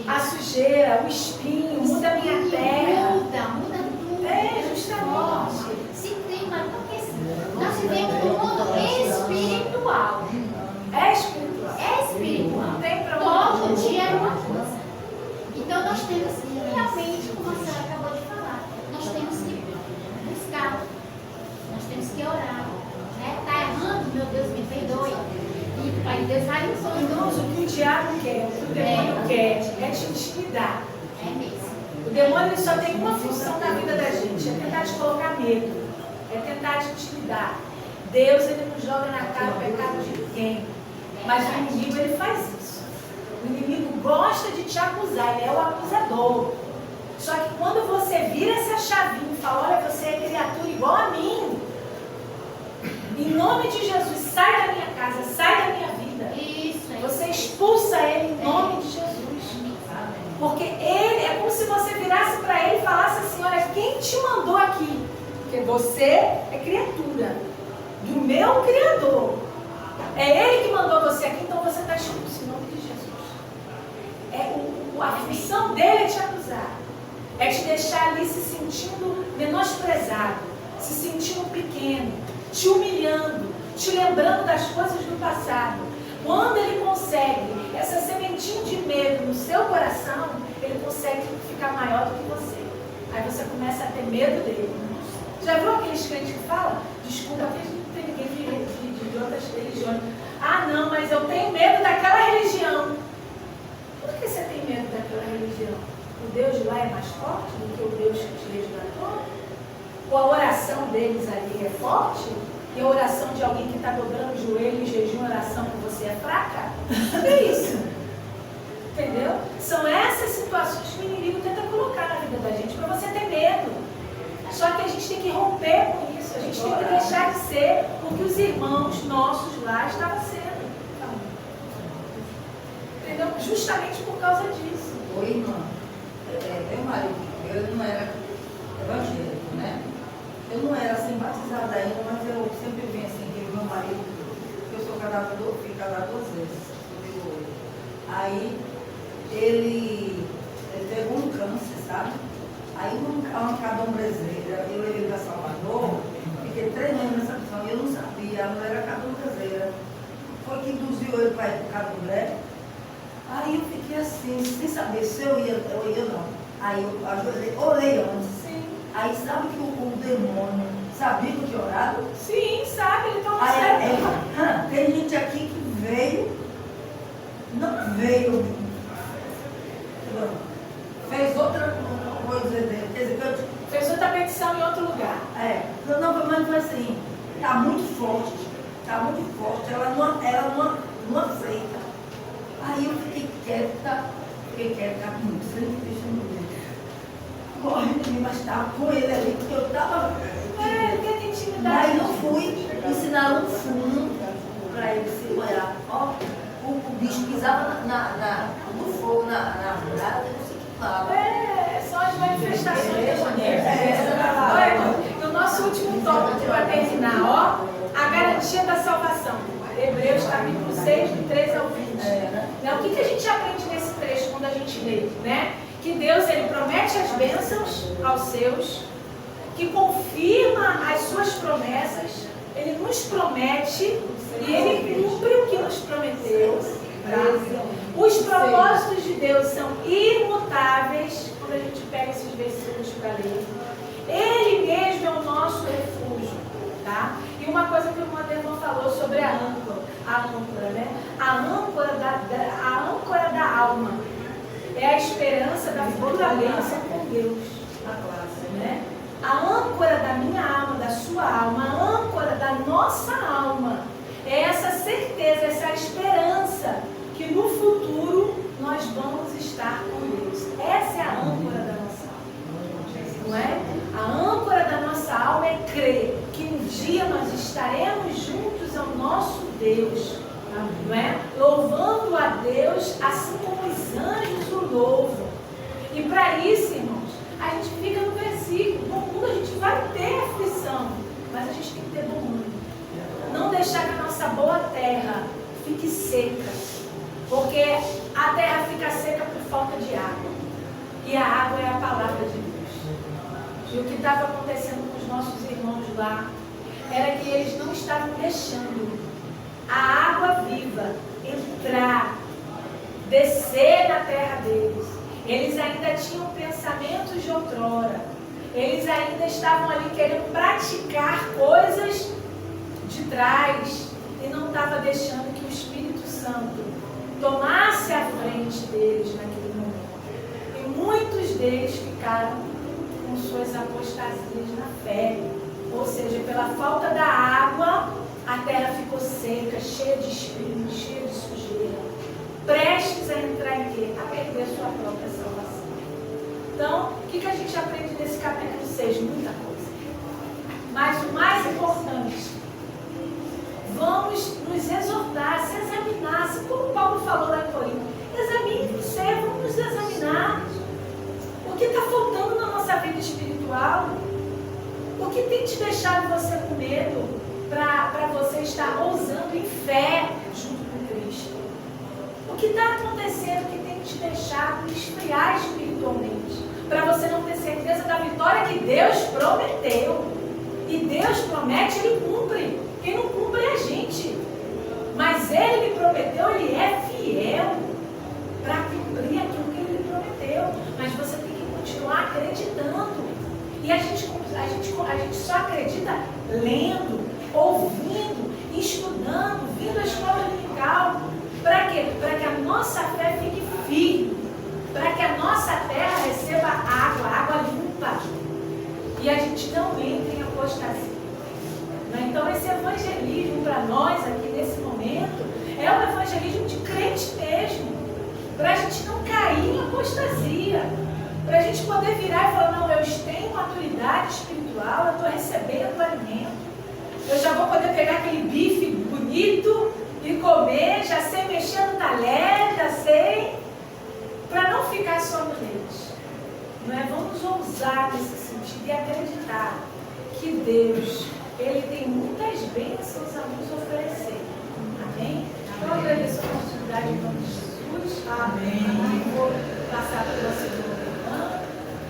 a sujeira, o espinho, muda a minha terra. Muda tudo. É, justamente. Se clima, porque nós vivemos no mundo espiritual. É espiritual. É espiritual. Não tem pra onde. Todo dia é uma coisa. Então nós temos que realmente, como a senhora acabou de falar, nós temos que buscar. Nós temos que orar. Está errando, meu Deus, me perdoe. E Pai Deus vai nos Irmãos, o que o diabo quer, o que o demônio quer é te intimidar. É mesmo. O demônio ele só tem uma função na vida da gente, é tentar te colocar medo, é tentar te intimidar. Deus ele não joga na cara o pecado de ninguém, mas o inimigo ele faz isso. O inimigo gosta de te acusar, ele é o acusador. Só que quando você vira essa chavinha e fala, olha, você é criatura igual a mim, em nome de Jesus, sai da minha casa, sai da minha vida. Isso, Você expulsa ele em nome de Jesus. Porque ele, é como se você virasse para ele e falasse assim, olha, quem te mandou aqui? Porque você é criatura do meu Criador. É ele que mandou você aqui, então você está expulso em nome de Jesus. A função dele é te acusar. É te deixar ali se sentindo menosprezado, se sentindo pequeno, te humilhando, te lembrando das coisas do passado. Quando ele consegue essa sementinha de medo no seu coração, ele consegue ficar maior do que você. Aí você começa a ter medo dele. Já viu aqueles crentes que falam? Desculpa, não tem ninguém de outras religiões. Ah, não, mas eu tenho medo daquela religião. Por que você tem medo daquela religião? O Deus de lá é mais forte do que o Deus que te resgatou? Ou a oração deles ali é forte? E a oração de alguém que está dobrando o joelho em jejum, oração que você é fraca? É isso. Entendeu? São essas situações que o inimigo tenta colocar na vida da gente para você ter medo. Só que a gente tem que romper com isso. A gente tem que deixar de ser o que os irmãos nossos lá estavam sendo. Entendeu? Justamente por causa disso. Oi, irmã. Meu marido, eu não era evangélico, né? Eu não era assim batizada ainda, mas eu sempre venho assim, que meu marido, eu sou casada, fui casada 2 vezes. Aí ele pegou um câncer, sabe? Aí uma cabrombrezeira, eu levei ele para Salvador, fiquei 3 anos nessa missão e eu não sabia, a mulher era cabrombrezeira. Foi que induziu ele para ir para o Candomblé. Aí eu fiquei assim, sem saber se eu ia ou não. Aí eu ajoelhei, orei antes. Sim. Aí sabe que o demônio Sabia que eu tinha orado? Sim, sabe, ele toma Aí, certo. tem gente aqui que veio, não veio, fez outra coisa dele. Quer dizer, Fez outra petição em outro lugar. mas foi assim, está muito forte, ela não aceita. Aí eu fiquei quieta, muito sempre deixando ele. Corre de mim, mas estava com ele ali, porque eu estava. Tem intimidade. Aí eu fui ensinar um fundo para ele se olhar. Ó, o bicho pisava no fogo, na muralha, não sei o que falava. São as manifestações demoníacas. Olha, no nosso último tópico, para terminar, ó, a garantia da salvação. Hebreus capítulo 6, do 13 ao 20. O que a gente aprende nesse trecho quando a gente lê? Né? Que Deus, ele promete as bênçãos aos seus, que confirma as suas promessas, ele nos promete e ele cumpre o que nos prometeu. Tá? Os propósitos de Deus são imutáveis, quando a gente pega esses versículos para ler. Ele mesmo é o nosso refúgio. Tá? E uma coisa que o Moderno falou sobre a âncora, né? A âncora da alma é a esperança da futura bênção com Deus. Né? A âncora da minha alma, da sua alma, a âncora da nossa alma é essa certeza, essa esperança que no futuro nós vamos estar com Deus. Essa é a âncora da nossa alma. Não é? A âncora da nossa alma é crer que um dia nós estaremos juntos ao nosso Deus. Não é? Louvando a Deus assim como os anjos o louvam. E para isso, irmãos, a gente fica no versículo. No mundo a gente vai ter aflição, mas a gente tem que ter bom ânimo. Não deixar que a nossa boa terra fique seca, porque a terra fica seca por falta de água. E a água é a palavra de Deus. E o que estava acontecendo com os nossos irmãos lá era que eles não estavam deixando a água viva entrar, descer na terra deles. Eles ainda tinham pensamentos de outrora. Eles ainda estavam ali querendo praticar coisas de trás e não estavam deixando que o Espírito Santo tomasse a frente deles naquele momento. E muitos deles ficaram com suas apostasias na fé. Ou seja, pela falta da água, a terra ficou seca, cheia de espinhos, cheia de sujeira, prestes a entrar em quê? A perder sua própria salvação. Então, o que a gente aprende nesse capítulo 6? Muita coisa. Mas o mais importante, vamos nos exortar, se examinar, assim como Paulo falou lá em Corinto. Examine você, vamos nos examinar. O que está faltando na nossa vida espiritual? O que tem te deixado você com medo para você estar ousando em fé junto com Cristo? O que está acontecendo que tem te deixado esfriar espiritualmente? Para você não ter certeza da vitória que Deus prometeu. E Deus promete, Ele cumpre. Quem não cumpre é a gente. Mas Ele me prometeu, Ele é fiel para cumprir aquilo que Ele me prometeu. Mas você tem que continuar acreditando. E a gente só acredita lendo, ouvindo, estudando, vindo à escola dominical. Para quê? Para que a nossa fé fique firme. Para que a nossa terra receba água limpa. E a gente não entre em apostasia. Então esse evangelismo para nós aqui nesse momento é um evangelismo de crente mesmo. Para a gente não cair em apostasia. Para a gente poder virar e falar, não, eu tenho maturidade espiritual, eu estou recebendo o alimento. Eu já vou poder pegar aquele bife bonito e comer, já sei mexer no talher, já sei, para não ficar só no leite. Não é? Vamos ousar nesse sentido e acreditar que Deus, Ele tem muitas bênçãos a nos oferecer. Amém? Então, eu agradeço a oportunidade em nome de Jesus. Amém. Vou passar para o nosso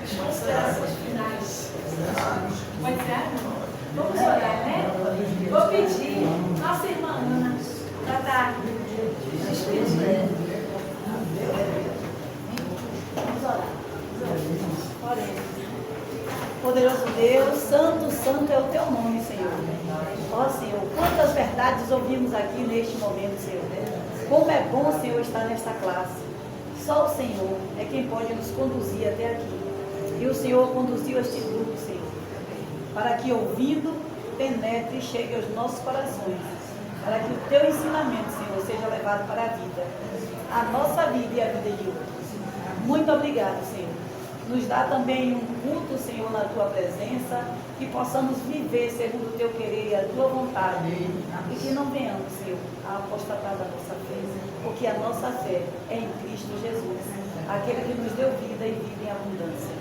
as considerações finais. Pode ser? Vamos orar, né? Vou pedir nossa irmã Ana para estar despedindo. Vamos orar. Oremos. Poderoso Deus, santo, santo é o teu nome, Senhor. Ó Senhor, quantas verdades ouvimos aqui neste momento, Senhor. Como é bom, Senhor, estar nesta classe. Só o Senhor é quem pode nos conduzir até aqui. E o Senhor conduziu este grupo, Senhor, para que ouvindo, penetre e chegue aos nossos corações, para que o teu ensinamento, Senhor, seja levado para a vida, a nossa vida e a vida de outros. Muito obrigado, Senhor. Nos dá também um culto, Senhor, na tua presença, que possamos viver segundo o teu querer e a tua vontade, e que não venhamos, Senhor, a apostatar da nossa fé, porque a nossa fé é em Cristo Jesus, aquele que nos deu vida e vida em abundância.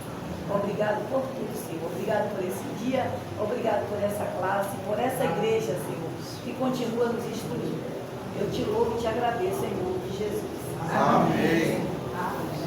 Obrigado por tudo, Senhor. Obrigado por esse dia, obrigado por essa classe, por essa igreja, Senhor, que continua nos instruindo. Eu te louvo e te agradeço em nome de Jesus. Amém. Amém.